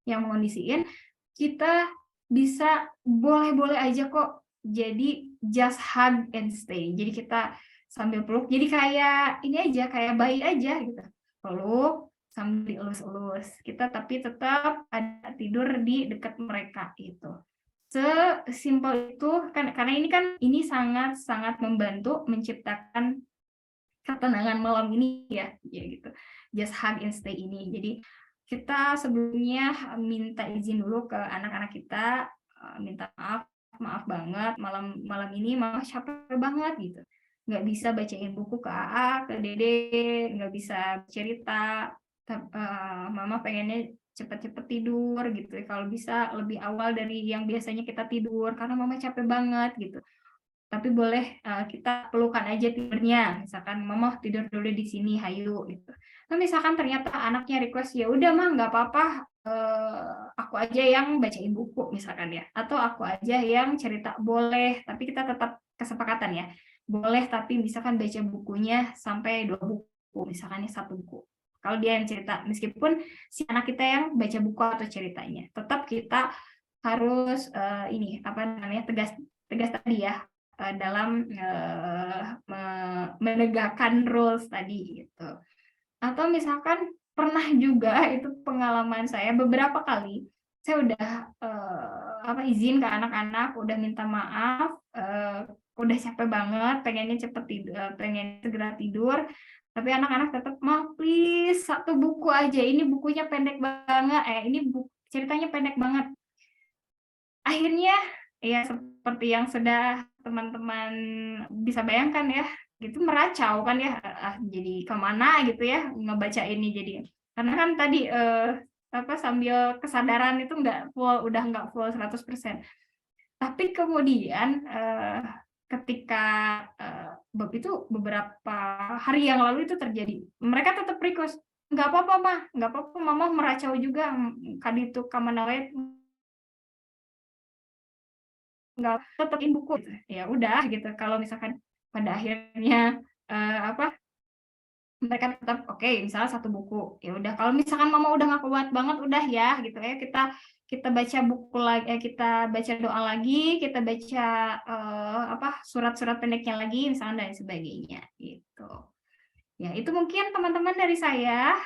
yang mengondisiin, kita bisa boleh-boleh aja kok jadi just hug and stay. Jadi kita sambil peluk, jadi kayak ini aja, kayak bayi aja gitu, peluk sambil dielus-elus kita, tapi tetap ada tidur di dekat mereka itu. Sesimpel itu kan, karena ini sangat membantu menciptakan ketenangan malam ini ya gitu, just hug and stay ini. Jadi kita sebelumnya minta izin dulu ke anak-anak kita, minta maaf banget malam malam ini mama capek banget gitu, nggak bisa bacain buku ke AA, ke Dede, nggak bisa cerita, mama pengennya cepet-cepet tidur gitu, kalau bisa lebih awal dari yang biasanya kita tidur karena mama capek banget gitu. Tapi boleh kita pelukan aja tidurnya, misalkan mama tidur dulu di sini, hayu gitu. Nah misalkan ternyata anaknya request, ya udah mah nggak apa-apa, aku aja yang bacain buku misalkan ya, atau aku aja yang cerita, boleh, tapi kita tetap kesepakatan ya, boleh tapi misalkan baca bukunya sampai 2 buku, misalkan 1 buku. Kalau dia yang cerita, meskipun si anak kita yang baca buku atau ceritanya, tetap kita harus ini apa namanya, tegas tadi ya, dalam menegakkan rules tadi gitu. Atau misalkan pernah juga itu pengalaman saya beberapa kali, saya udah izin ke anak-anak, udah minta maaf, udah capek banget, pengennya cepet tidur, pengen segera tidur, tapi anak-anak tetap, "Ma, please 1 buku aja, ini bukunya pendek banget, ini ceritanya pendek banget." Akhirnya ya seperti yang sudah teman-teman bisa bayangkan ya, gitu meracau kan ya, jadi kemana gitu ya ngebaca ini jadi. Karena kan tadi sambil kesadaran itu udah nggak full 100%. Tapi kemudian ketika itu beberapa hari yang lalu itu terjadi, mereka tetap request, "Nggak apa-apa mah, nggak apa-apa mama meracau juga, kaditu kamana wae." Nggak tetepin buku gitu. Ya udah gitu, kalau misalkan pada akhirnya mereka tetap oke, misalnya 1 buku, ya udah kalau misalkan mama udah nggak kuat banget, udah ya gitu ya, kita baca buku lagi, kita baca doa lagi, kita baca surat-surat pendeknya lagi, misalnya dan sebagainya gitu. Ya, itu mungkin teman-teman dari saya,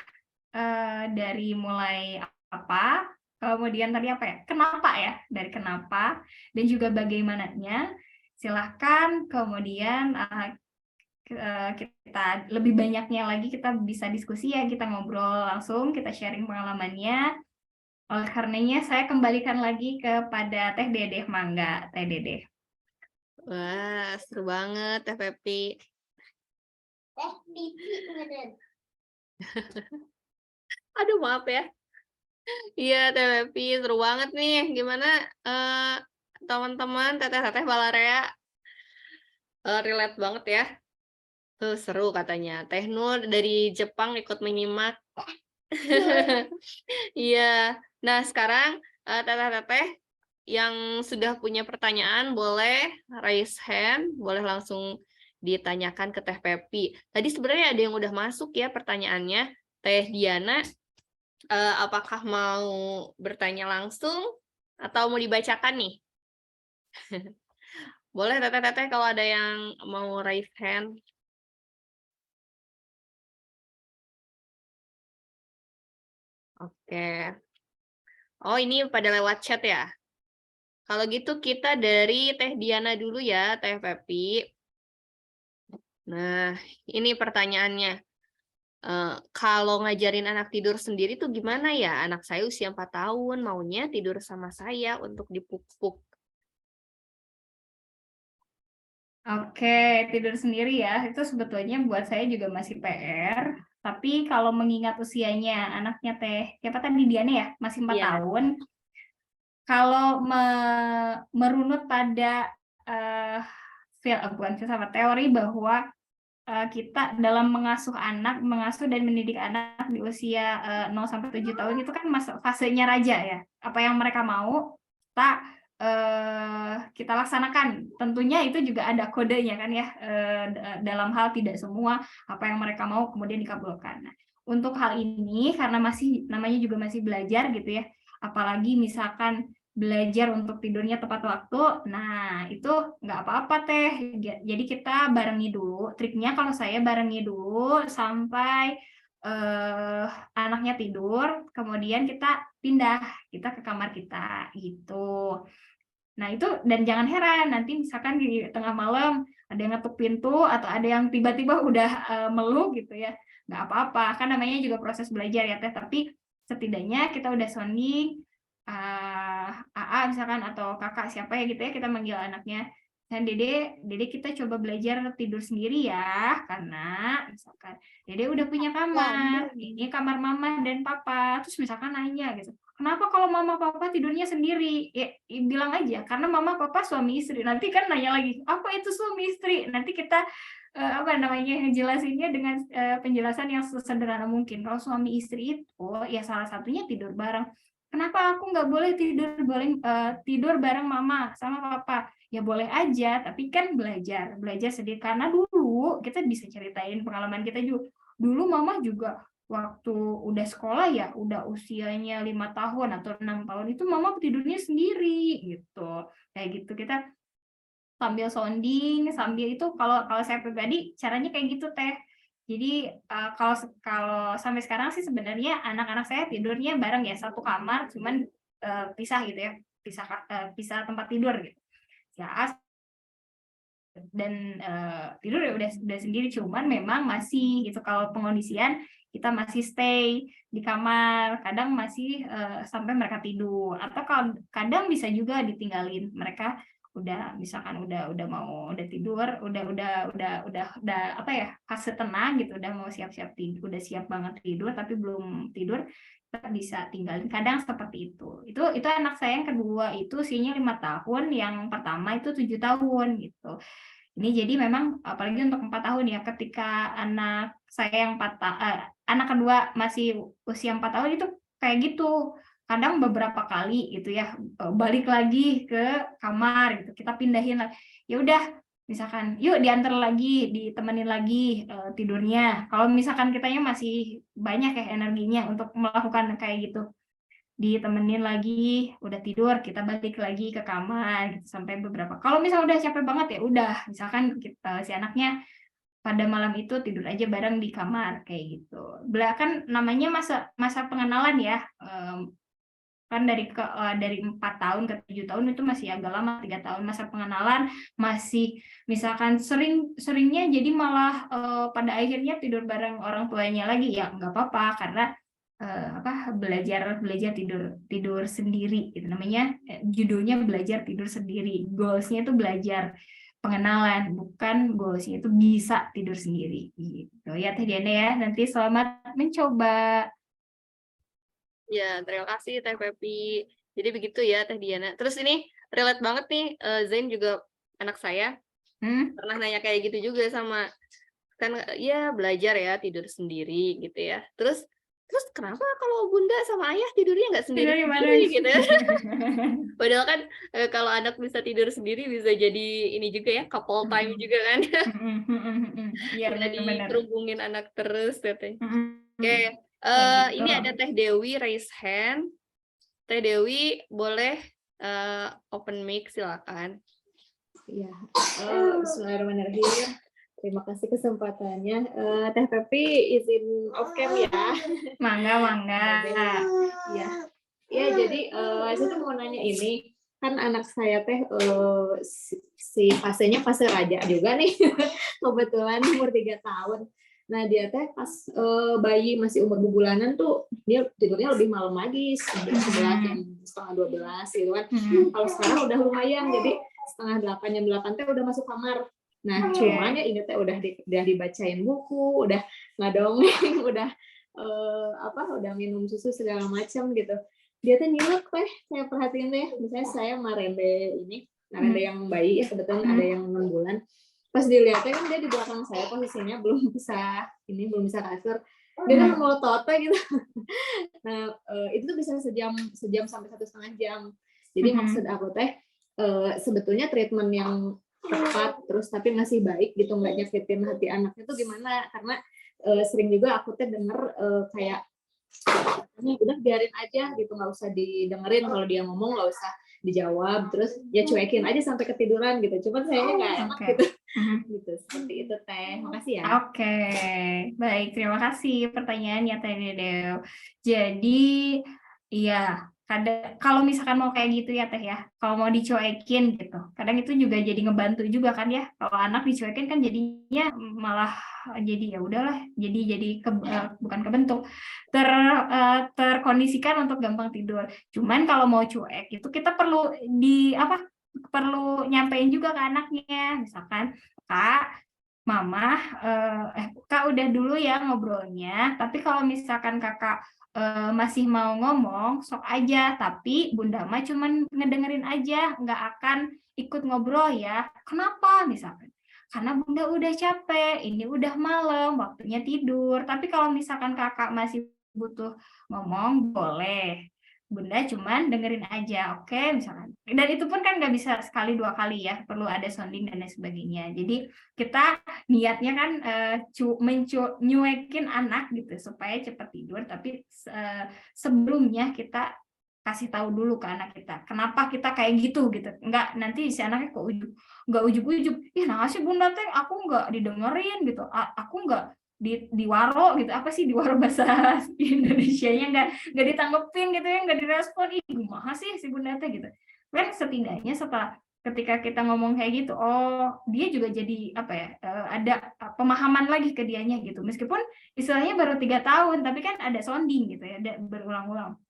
dari mulai apa, kemudian tadi apa ya, kenapa ya, dari kenapa, dan juga bagaimananya. Silahkan kemudian kita lebih banyaknya lagi kita bisa diskusi ya, kita ngobrol langsung, kita sharing pengalamannya. Oleh karenanya saya kembalikan lagi kepada Teh Dedeh, mangga Teh Dedeh. Wah, seru banget Teh Pepi. Aduh, maaf ya. Iya, Teh Pepi, seru banget nih. Gimana teman-teman, teteh-teteh Balarea? Relate banget ya. Tuh, seru katanya. Teh Nur dari Jepang ikut menyimak. Iya. Nah, sekarang teteh-teteh yang sudah punya pertanyaan boleh raise hand, boleh langsung ditanyakan ke Teh Pepi. Tadi sebenarnya ada yang udah masuk ya pertanyaannya. Teh Diana, apakah mau bertanya langsung atau mau dibacakan nih? Boleh teteh-teteh kalau ada yang mau raise hand. Oke. Oh, ini pada lewat chat ya? Kalau gitu kita dari Teh Diana dulu ya, Teh Pepi. Nah, ini pertanyaannya. Kalau ngajarin anak tidur sendiri tuh gimana ya? Anak saya usia 4 tahun, maunya tidur sama saya untuk dipupuk. Oke, tidur sendiri ya, itu sebetulnya buat saya juga masih PR. Tapi kalau mengingat usianya anaknya Teh, siapa tadi Diana ya, masih 4 Iya. tahun. Kalau merunut pada bukan filsafat, teori bahwa kita dalam mengasuh dan mendidik anak di usia 0 sampai 7 tahun itu kan fasenya raja ya. Apa yang mereka mau, kita laksanakan. Tentunya itu juga ada kodenya kan ya, dalam hal tidak semua apa yang mereka mau kemudian dikabulkan. Nah, untuk hal ini karena masih namanya juga masih belajar gitu ya, apalagi misalkan belajar untuk tidurnya tepat waktu, nah itu nggak apa-apa Teh. Jadi kita barengi dulu, triknya kalau saya barengi dulu sampai anaknya tidur, kemudian kita pindah, kita ke kamar kita gitu. Nah itu, dan jangan heran nanti misalkan di tengah malam ada yang ngetuk pintu atau ada yang tiba-tiba udah meluk gitu ya, nggak apa-apa, kan namanya juga proses belajar ya Teh, tapi setidaknya kita udah sounding, AA misalkan atau kakak siapa ya gitu ya, kita manggil anaknya, dan Dede kita coba belajar tidur sendiri ya, karena misalkan Dede udah punya kamar, ini kamar mama dan papa, terus misalkan nanya gitu, kenapa kalau mama papa tidurnya sendiri? Ya, bilang aja, karena mama papa suami istri. Nanti kan nanya lagi, apa itu suami istri? Nanti kita jelasinnya dengan penjelasan yang sesederhana mungkin. Kalau suami istri itu ya salah satunya tidur bareng. Kenapa aku nggak boleh tidur bareng mama sama papa? Ya boleh aja, tapi kan belajar sendiri. Karena dulu kita bisa ceritain pengalaman kita juga. Dulu mama juga waktu udah sekolah ya, udah usianya 5 tahun atau 6 tahun itu mama tidurnya sendiri gitu. Kayak gitu kita sambil sounding, sambil itu kalau saya pribadi caranya kayak gitu Teh. Jadi kalau sampai sekarang sih sebenarnya anak-anak saya tidurnya bareng ya, satu kamar, cuman pisah gitu ya, pisah tempat tidur gitu. Ya, dan tidur ya udah sendiri, cuman memang masih gitu kalau pengondisian kita masih stay di kamar, kadang masih sampai mereka tidur, atau kadang bisa juga ditinggalin mereka udah misalkan udah tidur, udah apa ya, fase tenang gitu, udah mau siap-siap tidur, udah siap banget tidur tapi belum tidur, kita bisa tinggalin, kadang seperti itu. Itu anak saya yang kedua itu usianya 5 tahun, yang pertama itu 7 tahun gitu. Ini jadi memang apalagi untuk 4 tahun ya, ketika anak saya yang anak kedua masih usia 4 tahun itu kayak gitu. Kadang beberapa kali gitu ya, balik lagi ke kamar gitu, kita pindahin lagi. Ya udah, misalkan yuk diantar lagi, ditemenin lagi tidurnya. Kalau misalkan kitanya masih banyak ya energinya untuk melakukan kayak gitu. ditemenin lagi, udah tidur, kita balik lagi ke kamar gitu sampai beberapa. Kalau misalnya udah capek banget ya udah, misalkan si anaknya pada malam itu tidur aja bareng di kamar kayak gitu. Kan namanya masa pengenalan ya. Kan dari 4 tahun ke 7 tahun itu masih agak lama, 3 tahun masa pengenalan, masih misalkan seringnya jadi malah pada akhirnya tidur bareng orang tuanya lagi, ya nggak apa-apa karena belajar tidur sendiri gitu namanya, judulnya belajar tidur sendiri, goalsnya itu belajar pengenalan, bukan goalsnya itu bisa tidur sendiri gitu ya Teh Diana ya. Nanti selamat mencoba. Ya, terima kasih Teh Pepi. Jadi begitu ya Teh Diana. Terus ini relate banget nih, Zain juga anak saya pernah nanya kayak gitu juga sama, kan ya belajar ya tidur sendiri gitu ya. Terus kenapa kalau bunda sama ayah tidurnya nggak sendiri-sendiri gitu ya? Padahal kan kalau anak bisa tidur sendiri bisa jadi ini juga ya, couple time juga kan. Iya Bisa benar-benar. diterubungin anak terus katanya. Oke, Gitu. ini ada Teh Dewi raise hand. Teh Dewi boleh open mic silakan. Ya, bismillahirrahmanirrahim. Terima kasih kesempatannya. Teh Pepi izin off cam ya. Mangga. Ya, jadi saya tuh mau nanya ini, kan anak saya teh si fasenya fase raja juga nih. Kebetulan umur 3 tahun. Nah dia teh pas bayi masih umur bulanan tuh dia tidurnya lebih malam lagi, jam 11, jam setengah 12 gitu kan. Kalau sekarang udah lumayan, jadi setengah 8, jam 8 teh udah masuk kamar. Nah cuman ya ini teh udah dibacain buku, udah ngadongeng, udah udah minum susu segala macam gitu. Dia tuh nyilek teh, saya perhatiin deh. Misalnya saya marende yang bayi ya, kebetulan ada yang 6 bulan. Pas dilihatnya kan dia di belakang saya, posisinya belum bisa kasur, dia kan melotot gitu. Nah itu tuh bisa sejam sampai 1,5 jam. Jadi maksud aku teh sebetulnya treatment yang tepat terus tapi masih baik gitu, nggak nyakitin hati anaknya tuh gimana? Karena sering juga aku teh denger kayak udah biarin aja gitu, nggak usah didengerin, kalau dia ngomong nggak usah dijawab, terus ya cuekin aja sampai ketiduran gitu. Cuman sayangnya nggak enak gitu. Gitu, seperti itu Teh. Makasih ya. Oke. Baik, terima kasih pertanyaannya Teh Dedeo. Jadi iya, kalau misalkan mau kayak gitu ya Teh ya, kalau mau dicuekin gitu, kadang itu juga jadi ngebantu juga kan ya. Kalau anak dicuekin kan jadinya malah jadi ya udahlah, jadi bukan kebentuk, terkondisikan untuk gampang tidur. Cuman kalau mau cuek itu kita perlu perlu nyampein juga ke anaknya, misalkan Kak, Mama, Kak udah dulu ya ngobrolnya, tapi kalau misalkan Kakak masih mau ngomong, sok aja, tapi Bunda mah cuman ngedengerin aja, nggak akan ikut ngobrol ya. Kenapa? Misalkan, karena Bunda udah capek, ini udah malam, waktunya tidur. Tapi kalau misalkan Kakak masih butuh ngomong, boleh. Bunda cuman dengerin aja, oke, misalkan. Dan itu pun kan nggak bisa sekali 2 kali ya, perlu ada sounding dan lain sebagainya. Jadi kita niatnya kan nyuekin anak gitu supaya cepat tidur, tapi sebelumnya kita kasih tahu dulu ke anak kita kenapa kita kayak gitu. Enggak, nanti si anaknya kok nggak ujuk-ujuk, nah sih Bunda teh aku nggak didengerin gitu, aku nggak diwaro gitu, apa sih diwaro bahasa Indonesianya, nggak ditanggepin gitu ya, nggak direspon, gimana sih si Bunda teh gitu kan. Setidaknya setelah ketika kita ngomong kayak gitu, oh dia juga jadi ada pemahaman lagi ke dianya gitu, meskipun istilahnya baru 3 tahun tapi kan ada sounding gitu ya, ada berulang-ulang.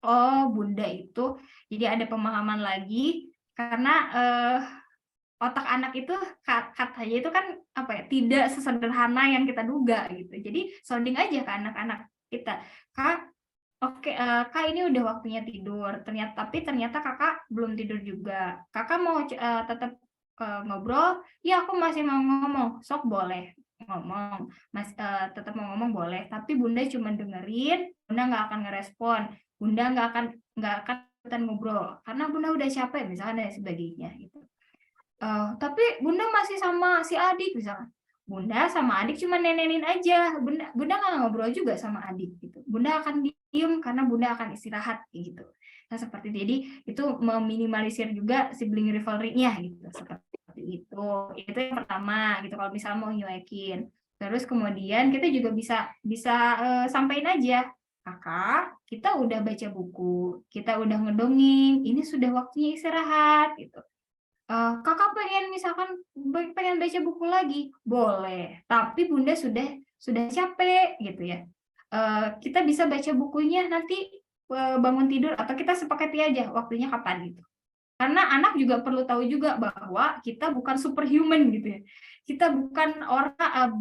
Oh Bunda itu jadi ada pemahaman lagi karena otak anak itu katanya itu kan tidak sesederhana yang kita duga gitu. Jadi sounding aja ke anak-anak kita, Kak. Oke, Kak ini udah waktunya tidur. Tapi ternyata Kakak belum tidur juga. Kakak mau tetap ngobrol? Ya aku masih mau ngomong. Sok boleh ngomong. Tetap mau ngomong boleh. Tapi Bunda cuma dengerin. Bunda nggak akan ngerespon. Bunda nggak akan ngobrol. Karena Bunda udah capek misalnya dan sebagainya gitu. Tapi Bunda masih sama si adik misalkan. Bunda sama adik cuma nenenin aja. Bunda nggak ngobrol juga sama adik gitu. Bunda akan karena bunda akan istirahat gitu. Nah seperti itu. Jadi itu meminimalisir juga sibling rivalry-nya gitu, seperti itu. Itu yang pertama gitu kalau misalnya mau nyuekin. Terus kemudian kita juga bisa sampaikan aja, kakak, kita udah baca buku, kita udah ngedongeng, ini sudah waktunya istirahat gitu. Kakak pengen misalkan pengen baca buku lagi, boleh, tapi bunda sudah capek gitu ya. Kita bisa baca bukunya nanti bangun tidur, atau kita sepakati aja waktunya kapan gitu. Karena anak juga perlu tahu juga bahwa kita bukan superhuman gitu ya. Kita bukan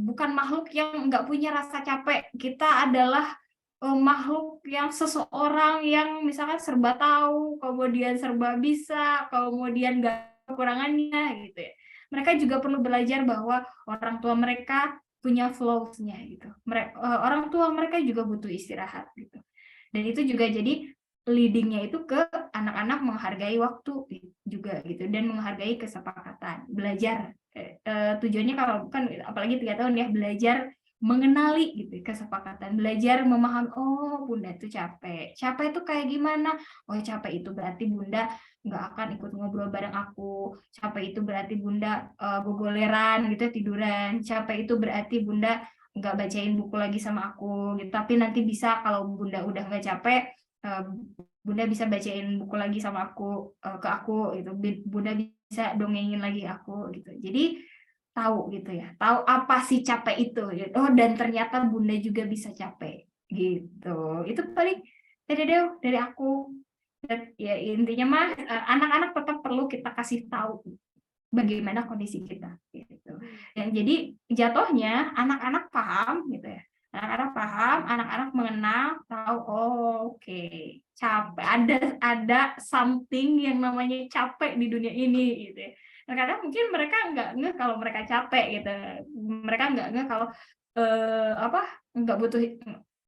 bukan makhluk yang nggak punya rasa capek. Kita adalah makhluk yang seseorang yang misalkan serba tahu, kemudian serba bisa, kemudian nggak kekurangannya gitu ya. Mereka juga perlu belajar bahwa orang tua mereka punya flaws-nya gitu. Orang tua mereka juga butuh istirahat gitu. Dan itu juga jadi leading-nya itu ke anak-anak menghargai waktu juga gitu, dan menghargai kesepakatan. Belajar tujuannya kalau kan apalagi 3 tahun ya, belajar mengenali gitu kesepakatan, belajar memahami, oh bunda itu capek itu kayak gimana, oh capek itu berarti bunda nggak akan ikut ngobrol bareng aku, capek itu berarti bunda gogoleran gitu tiduran, capek itu berarti bunda nggak bacain buku lagi sama aku gitu, tapi nanti bisa kalau bunda udah nggak capek, bunda bisa bacain buku lagi sama aku, ke aku gitu, bunda bisa dongengin lagi aku gitu. Jadi tahu gitu ya, tahu apa sih capek itu gitu. Oh dan ternyata bunda juga bisa capek gitu. Itu paling dari aku. Dan ya intinya mah anak-anak tetap perlu kita kasih tahu bagaimana kondisi kita gitu. Dan jadi jatuhnya anak-anak paham gitu ya. Anak-anak paham, anak-anak mengenal, tahu, oh, oke, capek, ada something yang namanya capek di dunia ini gitu ya. Kadang mungkin mereka nggak ngeh kalau mereka capek gitu, mereka nggak ngeh kalau nggak butuh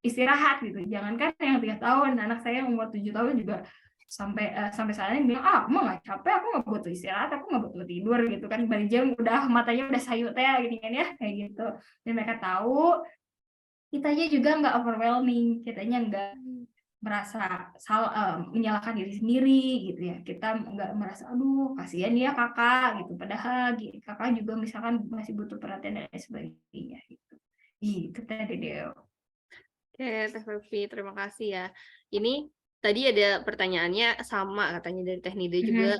istirahat gitu. Jangankan yang 3 tahun, anak saya yang umur 7 tahun juga sampai saat ini bilang, aku mah nggak capek, aku nggak butuh istirahat, aku nggak butuh tidur gitu kan, balik jam udah matanya udah sayut ya gini kan ya kayak gitu. Dan mereka tahu kitanya juga nggak overwhelming, kitanya nggak merasa menyalahkan diri sendiri gitu ya, kita nggak merasa aduh kasihan ya kakak gitu, padahal kakak juga misalkan masih butuh perhatian dan sebagainya gitu. Itu tadi deh. Oke, Teh Fevi, terima kasih ya. Ini tadi ada pertanyaannya sama katanya dari Teh Nida juga.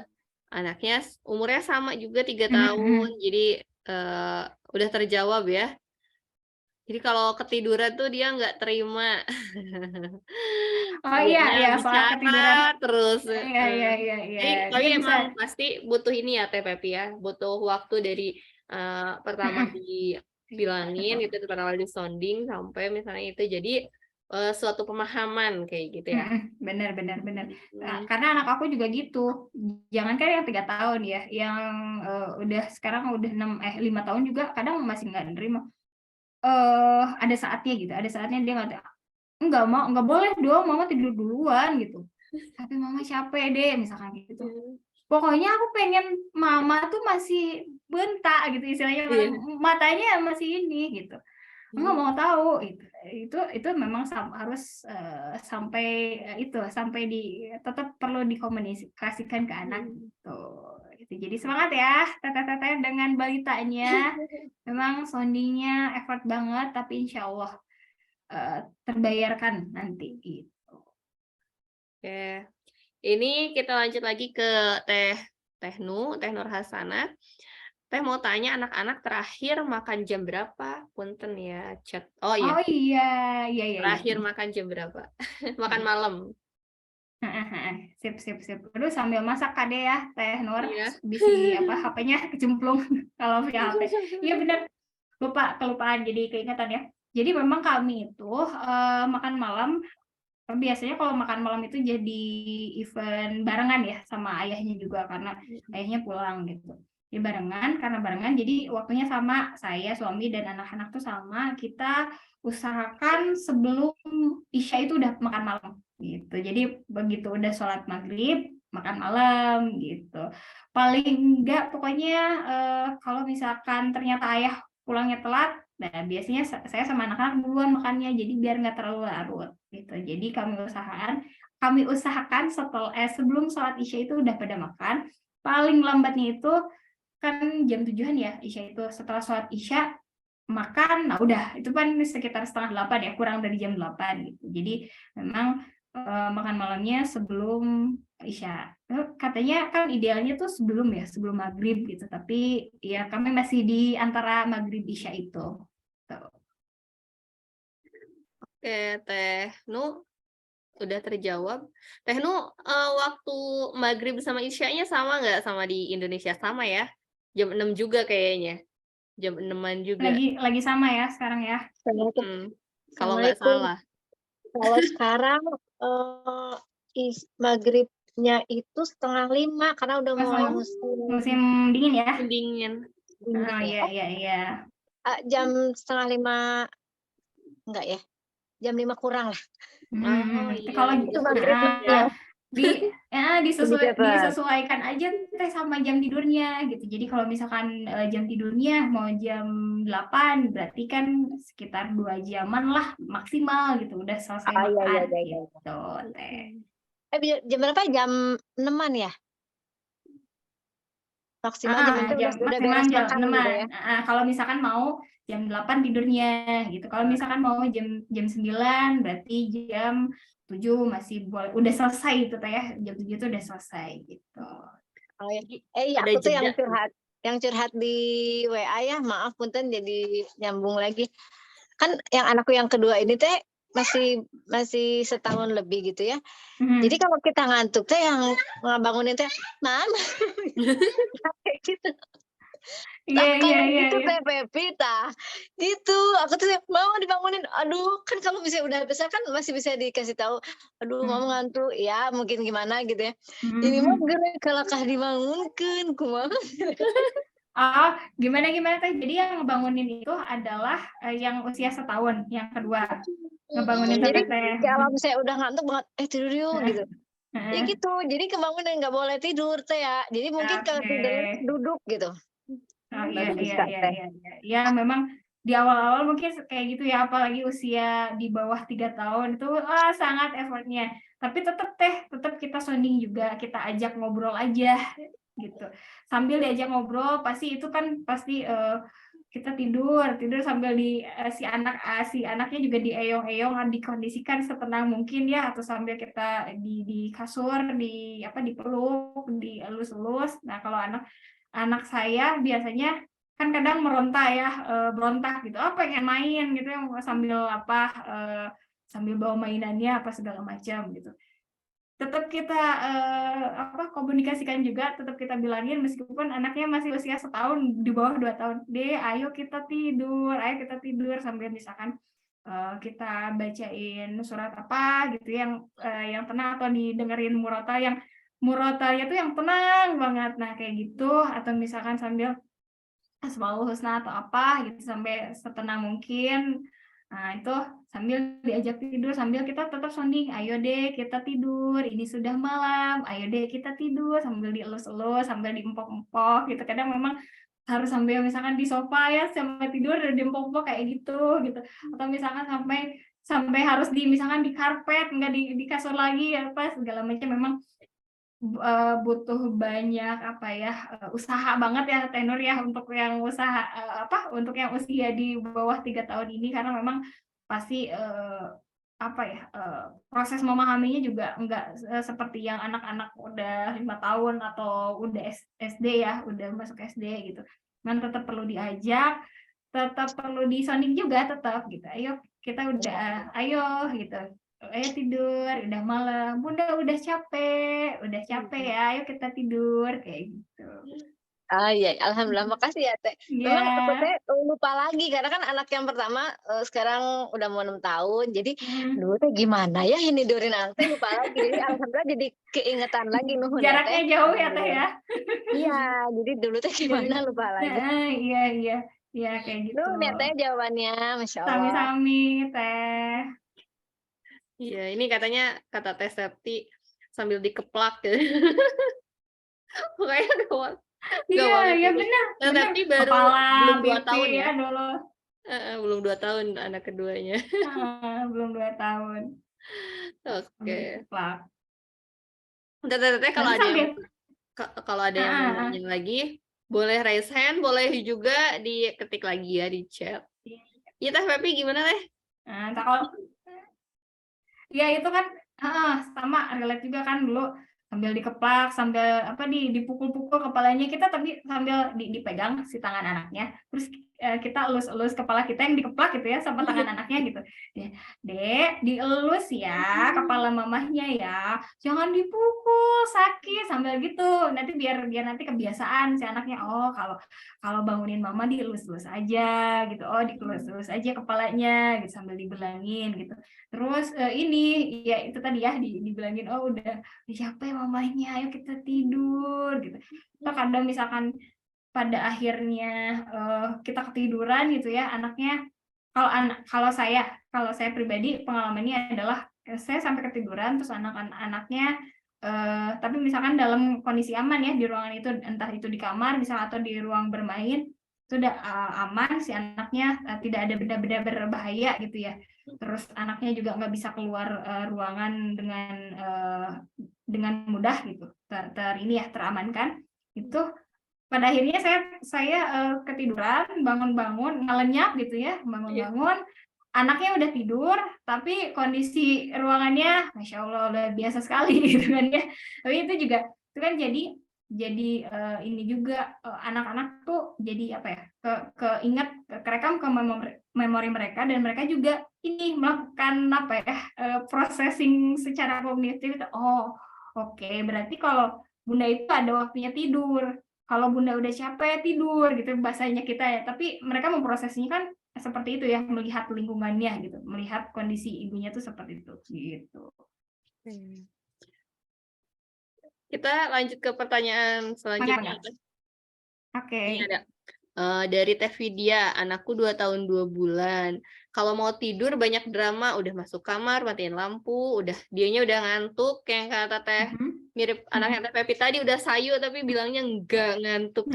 Anaknya umurnya sama juga 3 tahun, jadi udah terjawab ya. Jadi kalau ketiduran tuh dia nggak terima. Oh iya soal ketiduran terus. iya. Tapi Dia bisa emang pasti butuh ini ya Teh Pepi ya, butuh waktu dari pertama dibilangin gitu, pertama disonding sampai misalnya itu jadi suatu pemahaman kayak gitu ya. benar. Karena anak aku juga gitu, jangankan yang 3 tahun ya, yang udah sekarang udah 5 tahun juga kadang masih nggak nerima. Ada saatnya gitu, ada saatnya dia nggak boleh dong mama tidur duluan gitu, tapi mama capek deh misalkan gitu. Pokoknya aku pengen mama tuh masih bentak gitu istilahnya, matanya masih ini gitu. Nggak mau tahu itu memang harus sampai tetap perlu dikomunikasikan ke anak gitu. Jadi semangat ya teteh dengan balitanya. Memang soundingnya effort banget, tapi insya Allah terbayarkan nanti gitu. Oke, ini kita lanjut lagi ke Teh Nur Hasanah. Teh mau tanya, anak-anak terakhir makan jam berapa? Punten ya, chat. Oh iya. Terakhir makan jam berapa? Makan malam. Sip. Terus sambil masak Kade ya, Teh Nur. Bisi HP-nya kecemplung kalau via HP. Iya benar. Kelupaan jadi keingatan ya. Jadi memang kami itu makan malam biasanya kalau makan malam itu jadi event barengan ya sama ayahnya juga, karena ayahnya pulang gitu. Jadi karena barengan jadi waktunya sama, saya, suami, dan anak-anak tuh sama, kita usahakan sebelum Isya itu udah makan malam gitu. Jadi begitu udah sholat maghrib, makan malam gitu. Paling enggak pokoknya kalau misalkan ternyata ayah pulangnya telat, Nah, biasanya saya sama anak-anak duluan makannya, jadi biar nggak terlalu larut gitu. Jadi kami usahakan sebelum sholat Isya itu udah pada makan. Paling lambatnya itu kan jam 7-an ya Isya itu. Setelah sholat Isya makan, nah udah itu kan sekitar setengah 8 ya, kurang dari jam 8 gitu. Jadi memang makan malamnya sebelum Isya. Katanya kan idealnya tuh sebelum maghrib gitu, tapi ya kami masih di antara maghrib Isya itu. Tuh. Oke, Teh Nu udah terjawab. Teh Nu, waktu maghrib sama isyanya sama nggak sama di Indonesia? Sama ya? Jam 6 juga kayaknya. Jam 6-an juga. Lagi sama ya sekarang ya. Kalau nggak salah. Kalau sekarang maghribnya itu 4:30 karena udah mulai musim dingin ya. Dingin. Oh iya. Jam 4:30 enggak ya? Jam 5 kurang lah. Iya. Kalau gitu maghribnya disesuaikan aja Teh sama jam tidurnya gitu. Jadi kalau misalkan jam tidurnya mau jam 8 berarti kan sekitar 2 jaman lah maksimal gitu udah selesai makan gitu Teh. Jam berapa? Jam 6-an ya? Maksimal jam 6 udah beres makan gitu ya. Kalau misalkan mau jam 8 tidurnya gitu. Kalau misalkan mau jam 9 berarti jam 7 masih boleh, udah selesai itu Teh ya. Jam 7 itu udah selesai gitu. Oh ya. Iya, aku tuh yang curhat di WA ya. Maaf punten jadi nyambung lagi. Kan yang anakku yang kedua ini Teh masih setahun lebih gitu ya. Jadi kalau kita ngantuk Teh yang ngabangunin Teh, "Mama." Kayak gitu. Iya. Teh Pepita gitu, aku tuh mau dibangunin, aduh kan kalau misalnya udah besar kan masih bisa dikasih tahu, aduh mama ngantuk ya mungkin gimana gitu ya. Ini mah gerak kalakah dibangunkan kumaha. Gimana Teh? Jadi yang ngebangunin itu adalah yang usia setahun, yang kedua ngebangunin Jadi Teh. kalau misalnya udah ngantuk banget, tidur yuk gitu. Ya gitu, jadi kebangunan nggak boleh tidur Teh ya. Jadi mungkin kalau tidur duduk gitu. Iya. Ya memang di awal-awal mungkin kayak gitu ya, apalagi usia di bawah 3 tahun itu sangat effortnya. Tapi tetap kita sounding juga, kita ajak ngobrol aja gitu. Sambil diajak ngobrol pasti kita tidur sambil si anaknya juga dieyong-eyong, dikondisikan setenang mungkin ya, atau sambil kita di kasur dipeluk, dielus-elus. Nah kalau anak saya biasanya kan kadang berontak gitu, pengen main gitu ya, sambil bawa mainannya segala macam gitu. Tetap kita komunikasikan juga, tetap kita bilangin meskipun anaknya masih usia setahun, di bawah 2 tahun, ayo kita tidur sambil misalkan kita bacain surat apa gitu yang tenang, atau didengerin murotanya tuh yang tenang banget. Nah kayak gitu, atau misalkan sambil Asmaul Husna atau apa gitu sampai setenang mungkin. Nah itu sambil diajak tidur, sambil kita tetap sounding, ayo deh kita tidur, ini sudah malam, ayo deh kita tidur, sambil dielus-elus, sambil diempok-empok gitu. Kadang memang harus sambil misalkan di sofa ya sampai tidur dan diempok-empok kayak gitu. Atau misalkan sampai harus misalkan di karpet, nggak di kasur lagi segala macam. Memang butuh banyak usaha banget ya Tenur ya untuk yang untuk yang usia di bawah 3 tahun ini, karena memang pasti proses memahaminya juga enggak seperti yang anak-anak udah 5 tahun atau udah SD ya, udah masuk SD gitu. Man tetap perlu diajak, tetap perlu disounding juga tetap gitu. Ayo kita ayo gitu. Ayo tidur, udah malam, bunda udah capek ya, ayo kita tidur kayak gitu. Iya, alhamdulillah, makasih ya Teh. Memang aku Teh lupa lagi karena kan anak yang pertama sekarang udah mau 6 tahun, jadi dulu Teh gimana ya ini nidurin anak Teh lupa lagi. Jadi alhamdulillah jadi keingetan lagi nuhun ya Teh. Jaraknya jauh ya Teh ya. Iya, jadi dulu Teh gimana lupa lagi. Iya kayak gitu. Nuhun ya Teh jawabannya, Masya Allah. Sami-sami Teh. Iya, ini katanya kata Teh Septi sambil dikeplak gitu. Pokoknya Iya benar. Teh Septi baru belum 2 tahun ya. Dulu. Belum 2 tahun anak keduanya. Belum 2 tahun. Oke. Keplak. Teteh kalau Nanti ada yang sambil kalau ada yang mau nanya lagi, boleh raise hand, boleh juga diketik lagi ya di chat. Iya Teh Pepi gimana Teh? Nah, kalau ya itu kan sama relate juga kan dulu sambil dikeplak, sambil dipukul-pukul kepalanya kita, tapi sambil dipegang si tangan anaknya, terus kita elus-elus kepala kita yang dikeplak gitu ya sama tangan anaknya gitu. Dek, dielus ya kepala mamahnya ya, jangan dipukul, sakit, sambil gitu. Nanti biar nanti kebiasaan si anaknya. Oh, kalau bangunin mama dielus-elus aja gitu. Oh, dielus-elus aja kepalanya gitu sambil dibelangin gitu. Terus ini ya itu tadi ya dibilangin, oh udah capek mamanya, ayo kita tidur gitu. Atau kadang misalkan pada akhirnya kita ketiduran gitu ya, anaknya kalau saya pribadi pengalamannya adalah saya sampai ketiduran terus anaknya tapi misalkan dalam kondisi aman ya di ruangan itu, entah itu di kamar misalnya atau di ruang bermain, itu udah aman, si anaknya tidak ada benda-benda berbahaya gitu ya. Terus anaknya juga nggak bisa keluar ruangan dengan mudah gitu, teramankan. Itu pada akhirnya saya ketiduran, bangun-bangun, ngelenyap gitu ya, bangun-bangun, anaknya udah tidur, tapi kondisi ruangannya, masya Allah, udah biasa sekali gitu kan ya. Tapi itu kan jadi ini juga anak-anak tuh jadi apa ya, keinget, kerekam ke memori mereka, dan mereka juga ini melakukan apa ya, processing secara kognitif. Oh, oke, berarti kalau bunda itu ada waktunya tidur, kalau bunda udah capek tidur gitu bahasanya kita ya. Tapi mereka memprosesnya kan seperti itu ya, melihat lingkungannya gitu, melihat kondisi ibunya tuh seperti itu gitu. Kita lanjut ke pertanyaan selanjutnya. Oke. Ini ada dari Teh Vidya, anakku 2 tahun 2 bulan. Kalau mau tidur banyak drama, udah masuk kamar, matiin lampu, dianya udah ngantuk, yang kata Teh mirip anaknya Teh Pepi tadi, udah sayu tapi bilangnya enggak ngantuk.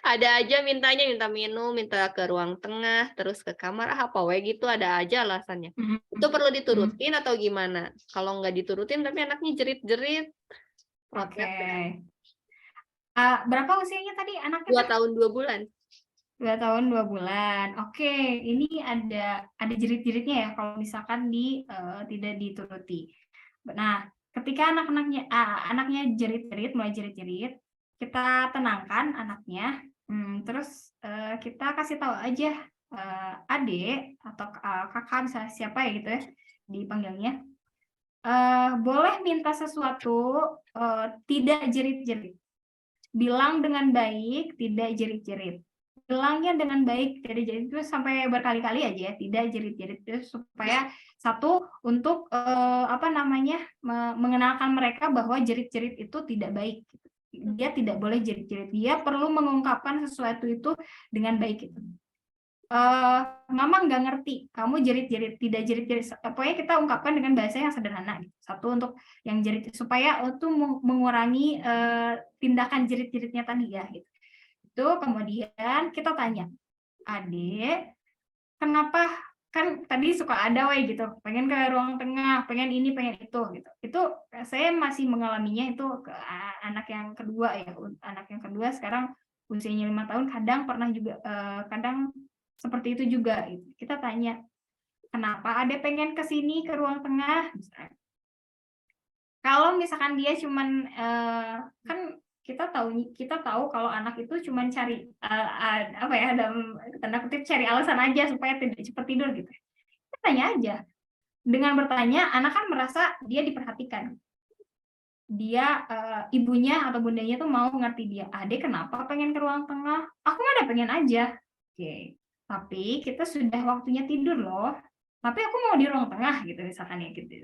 Ada aja minta minum, minta ke ruang tengah, terus ke kamar, apa we gitu, ada aja alasannya. Itu perlu diturutin atau gimana? Kalau nggak diturutin tapi anaknya jerit-jerit. Oke. Berapa usianya tadi anaknya? 2 tahun 2 bulan. 2 tahun 2 bulan. Oke, ini ada jerit-jeritnya ya kalau misalkan tidak dituruti. Nah, ketika anaknya jerit-jerit, mulai jerit-jerit, kita tenangkan anaknya, terus kita kasih tahu aja adik atau kakak, misalnya siapa ya gitu ya dipanggilnya, boleh minta sesuatu, tidak jerit-jerit. Bilang dengan baik, tidak jerit-jerit. Bilangnya dengan baik, tidak jerit, itu sampai berkali-kali aja ya, tidak jerit-jerit, supaya satu untuk mengenalkan mereka bahwa jerit-jerit itu tidak baik. Dia tidak boleh jerit-jerit, dia perlu mengungkapkan sesuatu itu dengan baik itu. Mama nggak ngerti, kamu jerit-jerit, tidak jerit-jerit. Pokoknya kita ungkapkan dengan bahasa yang sederhana. Satu untuk yang jerit, supaya itu mengurangi tindakan jerit-jeritnya tadi ya. Gitu. Itu kemudian kita tanya, adik, kenapa? Kan tadi suka ada gitu, pengen ke ruang tengah, pengen ini, pengen itu gitu. Itu saya masih mengalaminya itu ke anak yang kedua ya. Anak yang kedua sekarang usianya 5 tahun, kadang pernah juga kadang seperti itu juga. Kita tanya, kenapa ada pengen ke sini ke ruang tengah? Misalnya. Kalau misalkan dia cuman kan kita tahu kalau anak itu cuman cari dalam tanda kutip cari alasan aja supaya tidak cepat tidur gitu. Kita tanya aja. Dengan bertanya, anak kan merasa dia diperhatikan. Dia ibunya atau bundanya tuh mau ngerti dia. Adek kenapa pengen ke ruang tengah? Aku mah ada pengen aja. Oke. Tapi kita sudah waktunya tidur loh. Tapi aku mau di ruang tengah gitu misalkan ya gitu.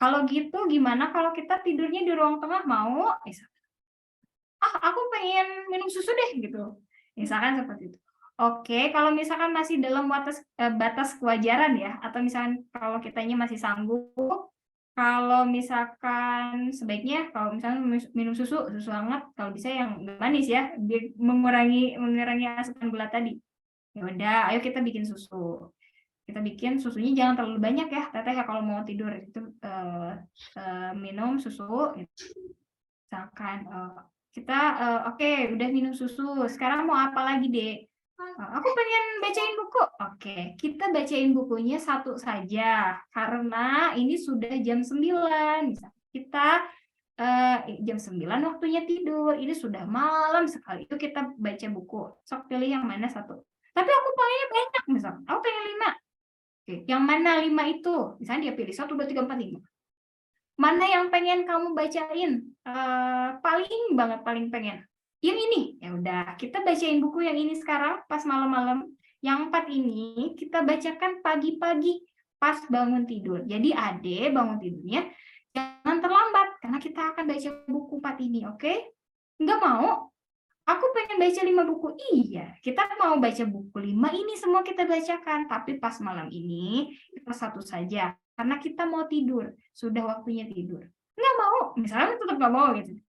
Kalau gitu gimana kalau kita tidurnya di ruang tengah, mau? Aku pengen minum susu deh gitu. Misalkan seperti itu. Oke, kalau misalkan masih dalam batas kewajaran ya, atau misalkan kalau kitanya masih sanggup, kalau misalkan sebaiknya kalau misalkan minum susu hangat, kalau bisa yang manis ya, biar mengurangi asupan gula tadi. Ya udah, ayo kita bikin susu. Kita bikin susunya jangan terlalu banyak ya, teteh ya kalau mau tidur itu minum susu. Misalkan kita oke, udah minum susu. Sekarang mau apa lagi, Dek? Aku pengen bacain buku. Oke, kita bacain bukunya satu saja karena ini sudah jam 9. Misalkan kita jam 9 waktunya tidur. Ini sudah malam sekali. Itu kita baca buku. Sok pilih yang mana satu. Tapi aku pengennya banyak, misal. Aku pengen 5. Oke, yang mana 5 itu? Misalnya dia pilih 1, 2, 3, 4, 5. Mana yang pengen kamu bacain? Paling banget, paling pengen. Yang ini. Ya udah, kita bacain buku yang ini sekarang pas malam-malam. Yang 4 ini kita bacakan pagi-pagi pas bangun tidur. Jadi Ade bangun tidurnya jangan terlambat karena kita akan baca buku 4 ini, oke? Nggak mau? Aku pengen baca 5 buku. Iya, kita mau baca buku 5 ini semua kita bacakan. Tapi pas malam ini kita satu saja. Karena kita mau tidur. Sudah waktunya tidur. Nggak mau. Misalnya tetap nggak mau gitu.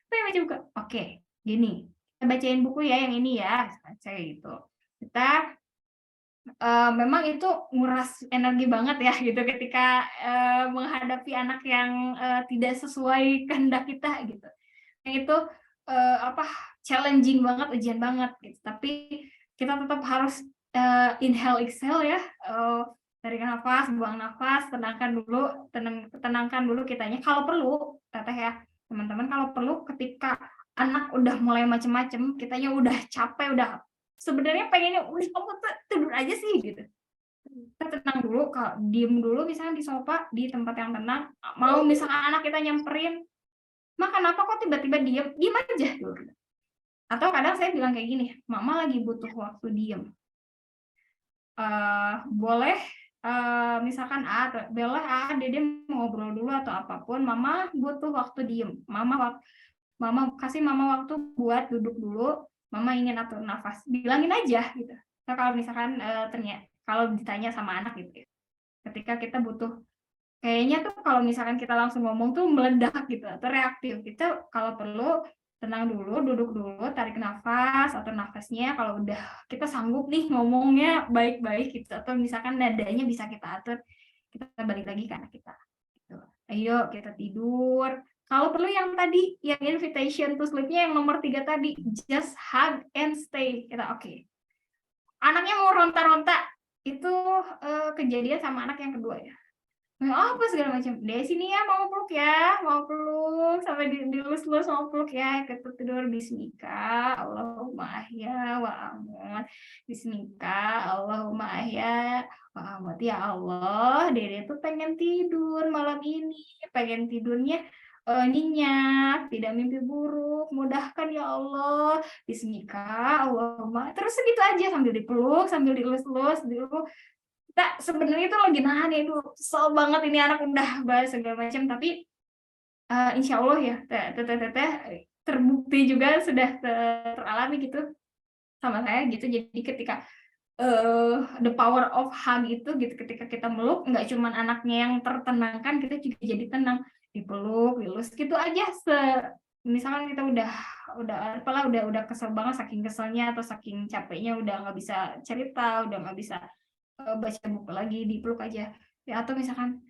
Pengen baca buku. Oke, gini. Kita bacain buku ya yang ini ya. Saya gitu. Kita memang itu nguras energi banget ya gitu ketika menghadapi anak yang tidak sesuai kehendak kita gitu. Yang itu challenging banget, ujian banget gitu. Tapi kita tetap harus inhale exhale ya. Tarik nafas, buang nafas, tenangkan dulu kitanya. Kalau perlu, teteh ya, teman-teman, kalau perlu ketika anak udah mulai macem-macem, kitanya udah capek, udah sebenarnya pengennya udah kamu tidur aja sih gitu. Kita tenang dulu, kalau diem dulu misalnya di sofa di tempat yang tenang. Mau misalnya anak kita nyamperin, makan apa kok tiba-tiba diem aja dulu. Atau kadang saya bilang kayak gini, mama lagi butuh waktu diem. Boleh misalkan boleh Dede mau ngobrol dulu atau apapun, mama butuh waktu diem. Mama kasih mama waktu buat duduk dulu. Mama ingin atur nafas, bilangin aja gitu. Nah, kalau misalkan ternyata kalau ditanya sama anak gitu, ketika kita butuh, kayaknya tuh kalau misalkan kita langsung ngomong tuh meledak gitu atau reaktif. Kita kalau perlu tenang dulu, duduk dulu, tarik nafas atau nafasnya. Kalau udah kita sanggup nih ngomongnya baik-baik gitu, atau misalkan nadanya bisa kita atur, kita balik lagi ke anak kita. Gitu. Ayo kita tidur. Kalau perlu yang tadi, yang invitation to sleep-nya yang nomor 3 tadi, just hug and stay. Kita oke. Anaknya mau ronta-ronta, itu kejadian sama anak yang kedua ya. Apa segala macam. Dari sini ya, mau peluk sampai dilus-lus, mau peluk ya. Kita tidur bismika, Allahumma ahya wa amut. Bismika, Allahumma ahya wa amut. Ya Allah, Dede tuh pengen tidur malam ini, pengen tidurnya nyenyak, tidak mimpi buruk, mudahkan ya Allah, bismika, Allahumma, terus segitu aja sambil dipeluk, sambil dilus-lus, kita sebenarnya itu lagi nahan ya, kesel banget ini anak udah bahas segala macam, tapi insya Allah ya, teteh terbukti juga sudah teralami gitu sama saya gitu, jadi ketika the power of hug itu gitu, ketika kita meluk nggak cuma anaknya yang tertenangkan, kita juga jadi tenang, dipeluk, dilus gitu aja. Misalkan kita udah kesel banget, saking keselnya atau saking capeknya udah nggak bisa cerita, udah nggak bisa baca buku lagi, dipeluk aja ya. Atau misalkan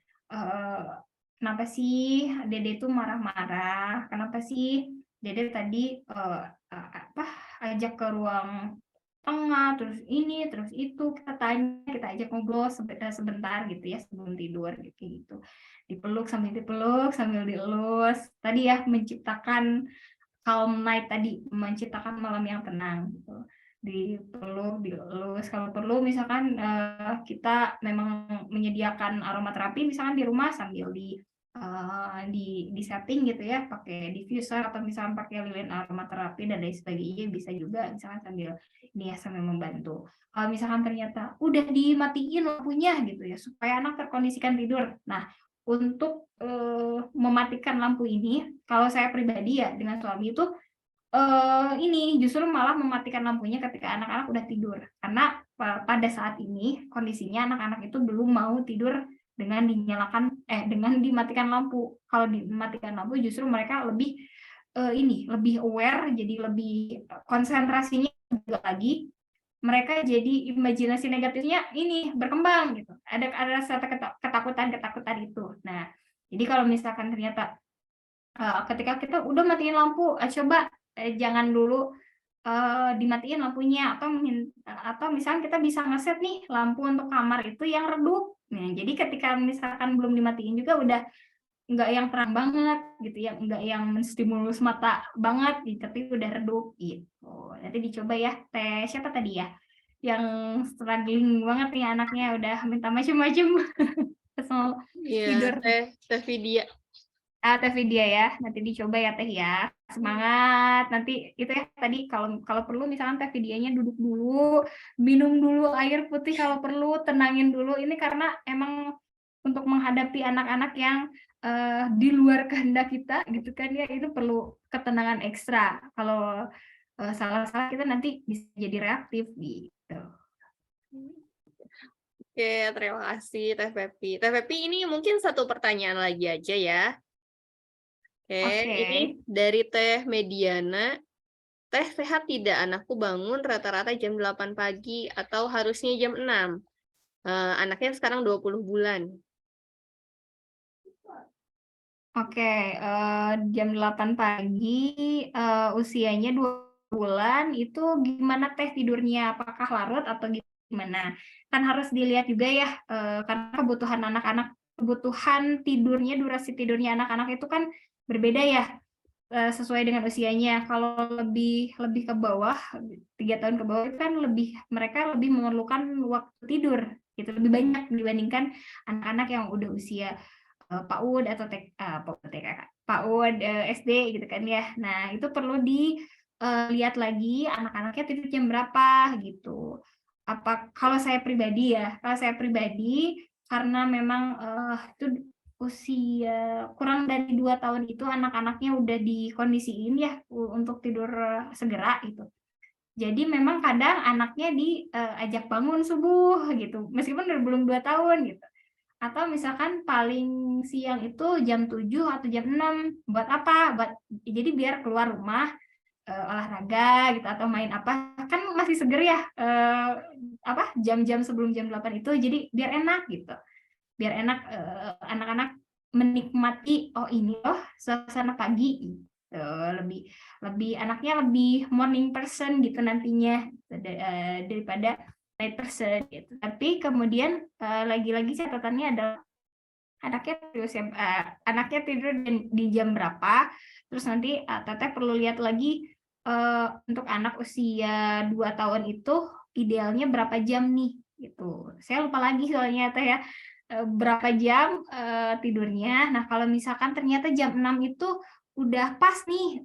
kenapa sih Dede tuh marah-marah, kenapa sih Dede tadi ajak ke ruang tengah, terus ini, terus itu, kita tanya, kita ajak ngobrol sebentar gitu ya sebelum tidur gitu. Dipeluk sambil dielus. Tadi ya menciptakan calm night tadi, menciptakan malam yang tenang gitu. Dipeluk, dielus. Kalau perlu misalkan kita memang menyediakan aromaterapi misalkan di rumah sambil di setting gitu ya, pakai diffuser atau misalkan pakai lilin aromaterapi dan lain sebagainya, bisa juga misalkan sambil membantu. Kalau misalkan ternyata udah dimatiin lampunya gitu ya, supaya anak terkondisikan tidur. Nah, untuk mematikan lampu ini, kalau saya pribadi ya dengan suami itu ini justru malah mematikan lampunya ketika anak-anak udah tidur, karena pada saat ini kondisinya anak-anak itu belum mau tidur dengan dimatikan lampu. Kalau dimatikan lampu justru mereka lebih lebih aware, jadi lebih konsentrasinya juga lagi mereka jadi imajinasi negatifnya ini berkembang gitu. Ada rasa ketakutan itu. Nah, jadi kalau misalkan ternyata ketika kita udah matiin lampu, coba jangan dulu dimatiin lampunya, atau misalnya kita bisa ngeset nih lampu untuk kamar itu yang redup. Nah, jadi ketika misalkan belum dimatiin juga udah nggak yang terang banget gitu ya, nggak yang menstimulus mata banget gitu, tapi udah redup gitu. Nanti dicoba ya. Teh siapa tadi ya yang struggling banget nih anaknya, udah minta macam-macam tidur. Teh Vidya. Teh Vidya ya, nanti dicoba ya Teh ya. Semangat. Nanti itu ya tadi kalau perlu misalkan Teh Vidyanya duduk dulu, minum dulu air putih kalau perlu, tenangin dulu. Ini karena emang untuk menghadapi anak-anak yang di luar kehendak kita gitu kan ya, itu perlu ketenangan ekstra. Kalau salah-salah kita nanti bisa jadi reaktif gitu. Oke, terima kasih Teh Pepi. Teh Pepi, ini mungkin satu pertanyaan lagi aja ya. Oke, ini dari Teh Mediana. Teh, sehat tidak? Anakku bangun rata-rata jam 8 pagi atau harusnya jam 6. Anaknya sekarang 20 bulan. Oke, jam 8 pagi, usianya 2 bulan, itu gimana Teh tidurnya? Apakah larut atau gimana? Kan harus dilihat juga ya, karena kebutuhan anak-anak, kebutuhan tidurnya, durasi tidurnya anak-anak itu kan berbeda ya, sesuai dengan usianya. Kalau lebih ke bawah, 3 tahun ke bawah itu kan mereka lebih memerlukan waktu tidur, gitu, lebih banyak dibandingkan anak-anak yang udah usia PAUD atau PAUD SD gitu kan ya. Nah, itu perlu dilihat lagi anak-anaknya tidur jam berapa gitu. Kalau saya pribadi karena memang itu usia kurang dari 2 tahun itu anak-anaknya udah dikondisiin ya untuk tidur segera gitu. Jadi memang kadang anaknya diajak bangun subuh gitu, meskipun belum 2 tahun gitu. Atau misalkan paling siang itu jam 7 atau jam 6. Buat apa? Jadi biar keluar rumah, olahraga gitu atau main apa, kan masih seger ya, jam-jam sebelum jam 8 itu, jadi biar enak gitu. Biar enak, anak-anak menikmati, oh ini loh suasana pagi gitu. Anaknya lebih morning person gitu nantinya, daripada night person gitu. Tapi kemudian lagi-lagi catatannya adalah anaknya tidur di jam berapa. Terus nanti Teteh perlu lihat lagi untuk anak usia 2 tahun itu idealnya berapa jam nih gitu. Saya lupa lagi soalnya Teh ya, berapa jam tidurnya. Nah, kalau misalkan ternyata jam 6 itu udah pas nih,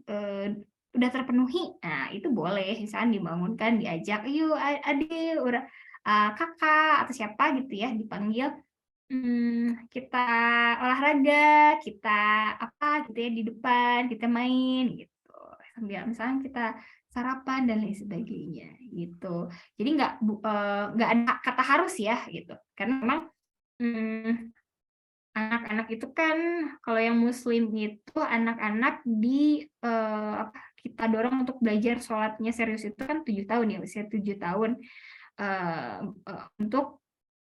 udah terpenuhi, nah itu boleh misalkan dibangunkan, diajak, yuk adik, kakak atau siapa gitu ya, dipanggil, kita olahraga, kita apa gitu ya di depan, kita main gitu, sambil misalkan kita sarapan dan lain sebagainya gitu. Jadi nggak ada kata harus ya gitu, karena memang anak-anak itu kan, kalau yang muslim itu anak-anak kita dorong untuk belajar sholatnya serius itu kan 7 tahun ya, usia 7 tahun, untuk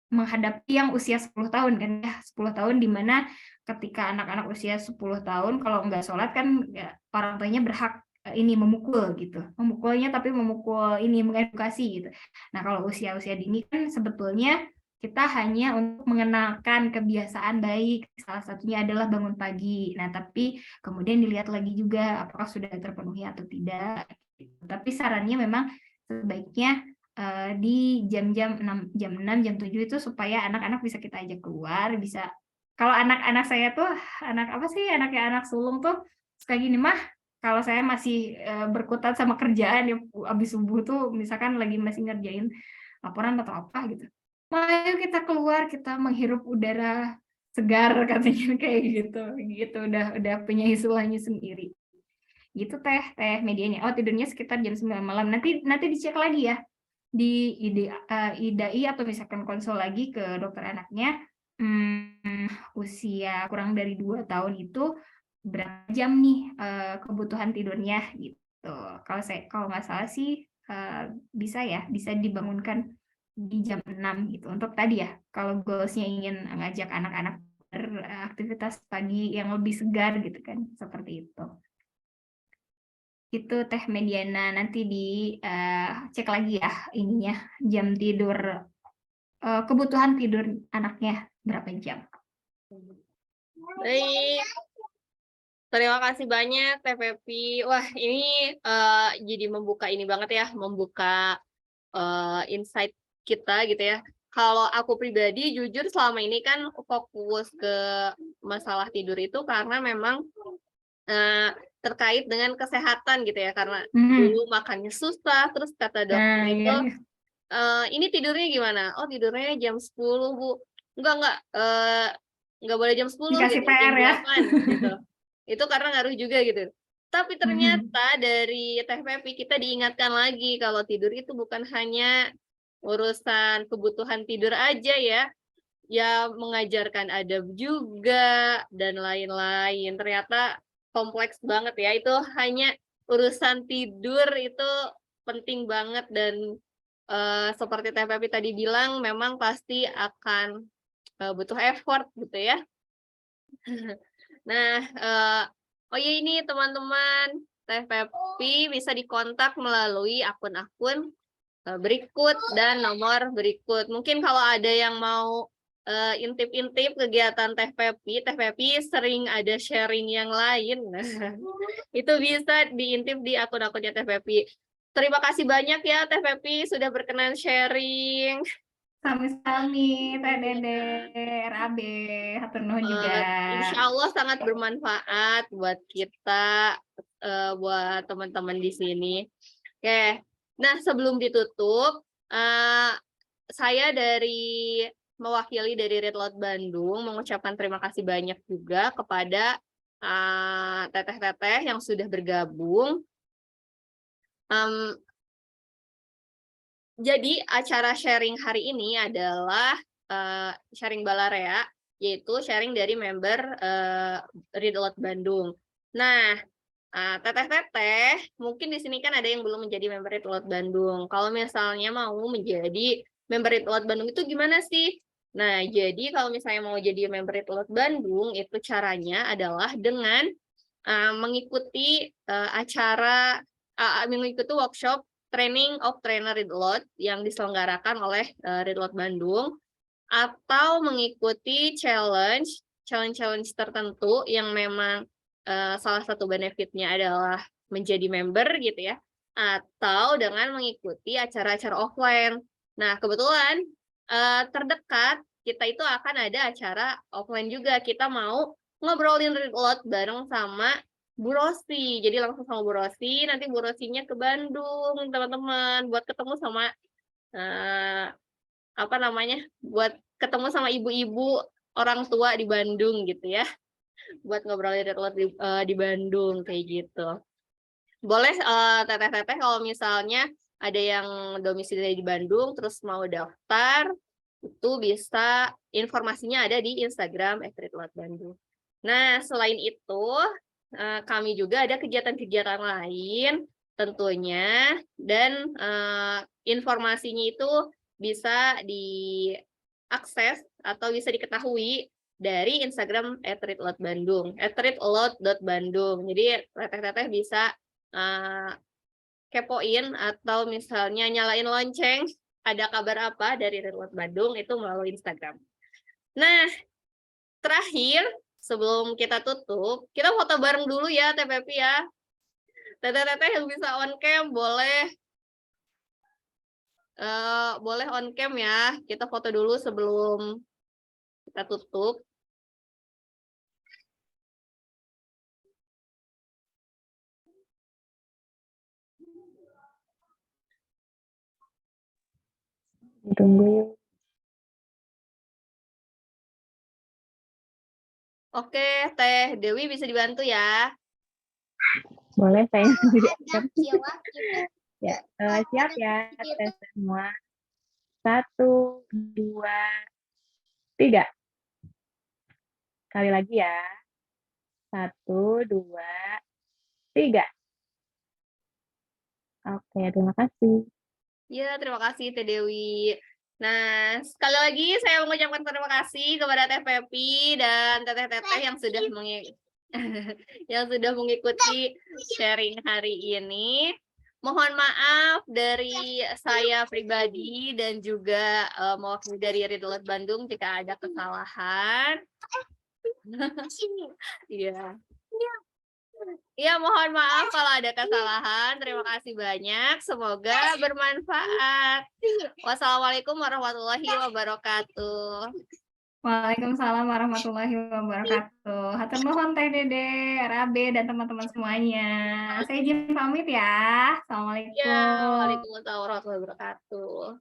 menghadapi yang usia 10 tahun kan ya, 10 tahun di mana ketika anak-anak usia 10 tahun kalau nggak sholat kan ya, orang tuanya berhak ini memukul gitu, memukulnya tapi memukul ini mengedukasi gitu. Nah, kalau usia-usia dini kan sebetulnya kita hanya untuk mengenalkan kebiasaan baik, salah satunya adalah bangun pagi. Nah, tapi kemudian dilihat lagi juga apakah sudah terpenuhi atau tidak. Tapi sarannya memang sebaiknya di jam-jam 6, jam 7 itu supaya anak-anak bisa kita ajak keluar, bisa. Kalau anak-anak saya tuh, anak sulung tuh suka gini, mah, kalau saya masih berkutat sama kerjaan ya, abis subuh tuh misalkan lagi masih ngerjain laporan atau apa gitu, ayo kita keluar, kita menghirup udara segar, katanya kayak gitu, udah punya istilahnya sendiri gitu. Teh Medianya, tidurnya sekitar jam 9 malam. Nanti dicek lagi ya di IDAI atau misalkan konsul lagi ke dokter anaknya, usia kurang dari 2 tahun itu berapa jam nih kebutuhan tidurnya gitu. Kalau nggak salah sih bisa dibangunkan di jam 6 gitu. Untuk tadi ya, kalau goalsnya ingin ngajak anak-anak beraktivitas pagi yang lebih segar gitu kan, seperti itu. Itu Teh Mediana, nanti cek lagi ya ininya, jam tidur, kebutuhan tidur anaknya berapa jam. Baik, terima kasih banyak Teh Pepi. Wah, ini jadi membuka ini banget ya, membuka insight kita gitu ya. Kalau aku pribadi jujur selama ini kan fokus ke masalah tidur itu karena memang terkait dengan kesehatan gitu ya, karena dulu makannya susah, terus kata dokter itu ini tidurnya gimana? Oh, tidurnya jam 10, Bu. Enggak, enggak boleh jam 10 Dikasih gitu, PR jam ya. 8 gitu. Itu karena ngaruh juga gitu. Tapi ternyata dari Teh Pepi kita diingatkan lagi kalau tidur itu bukan hanya urusan kebutuhan tidur aja ya. Ya mengajarkan adab juga dan lain-lain. Ternyata kompleks banget ya. Itu hanya urusan tidur itu penting banget dan seperti Teh Pepi tadi bilang memang pasti akan butuh effort gitu ya. Nah, oh ya ini teman-teman, Teh Pepi bisa dikontak melalui akun-akun berikut dan nomor berikut. Mungkin kalau ada yang mau intip-intip kegiatan Teh Pepi sering ada sharing yang lain. Itu bisa diintip di akun-akunnya Teh Pepi. Terima kasih banyak ya Teh Pepi sudah berkenan sharing. Sami-sami, Teh Dede, RAB, hatur nuhun juga. Insya Allah sangat bermanfaat buat kita, buat teman-teman di sini. Oke, nah sebelum ditutup, saya mewakili dari Red Lot Bandung mengucapkan terima kasih banyak juga kepada teteh-teteh yang sudah bergabung. Jadi acara sharing hari ini adalah sharing Balarea, yaitu sharing dari member Red Lot Bandung. Nah, teteh-teteh, mungkin di sini kan ada yang belum menjadi member Red Lot Bandung. Kalau misalnya mau menjadi member Red Lot Bandung itu gimana sih? Nah, jadi kalau misalnya mau jadi member Red Lot Bandung, itu caranya adalah dengan mengikuti mengikuti workshop Training of Trainer Red Lot yang diselenggarakan oleh Red Lot Bandung, atau mengikuti challenge tertentu yang memang salah satu benefitnya adalah menjadi member gitu ya, atau dengan mengikuti acara-acara offline. Nah, kebetulan terdekat kita itu akan ada acara offline juga. Kita mau ngobrolin Red Lot bareng sama Bu Rosi. Jadi langsung sama Bu Rosi, nanti Bu Rosinya ke Bandung, teman-teman, buat ketemu sama buat ketemu sama ibu-ibu orang tua di Bandung gitu ya. Buat ngobrolin Red Lot di Bandung kayak gitu. Boleh teteh-teteh kalau misalnya ada yang domisili di Bandung terus mau daftar, itu bisa informasinya ada di Instagram @redlotbandung. Nah, selain itu kami juga ada kegiatan-kegiatan lain tentunya, dan informasinya itu bisa diakses atau bisa diketahui dari Instagram @redlotbandung, @redlot.bandung. Jadi teteh-teteh bisa kepoin atau misalnya nyalain lonceng ada kabar apa dari Red Lot Bandung itu melalui Instagram. Nah, terakhir sebelum kita tutup, kita foto bareng dulu ya Teh Pepi ya. Teteh-teteh yang bisa on cam boleh on cam ya. Kita foto dulu sebelum kita tutup. Tunggu yuk. Oke, Teh Dewi bisa dibantu ya. Boleh saya ya, siap ya tes semua. 1, 2, 3. Kali lagi ya. 1, 2, 3. Oke, terima kasih. Ya, terima kasih Teh Dewi. Nah, sekali lagi saya mengucapkan terima kasih kepada Teh Pepi dan teteh-teteh yang sudah yang sudah mengikuti sharing hari ini. Mohon maaf dari saya pribadi dan juga mewakili dari Ridlot Bandung jika ada kesalahan. Iya. Iya, mohon maaf kalau ada kesalahan. Terima kasih banyak. Semoga bermanfaat. Wassalamualaikum warahmatullahi wabarakatuh. Waalaikumsalam warahmatullahi wabarakatuh. Hatur nuhun Teh Dede, Rabe, dan teman-teman semuanya. Saya izin pamit ya. Ya, Assalamualaikum. waalaikumsalam warahmatullahi wabarakatuh.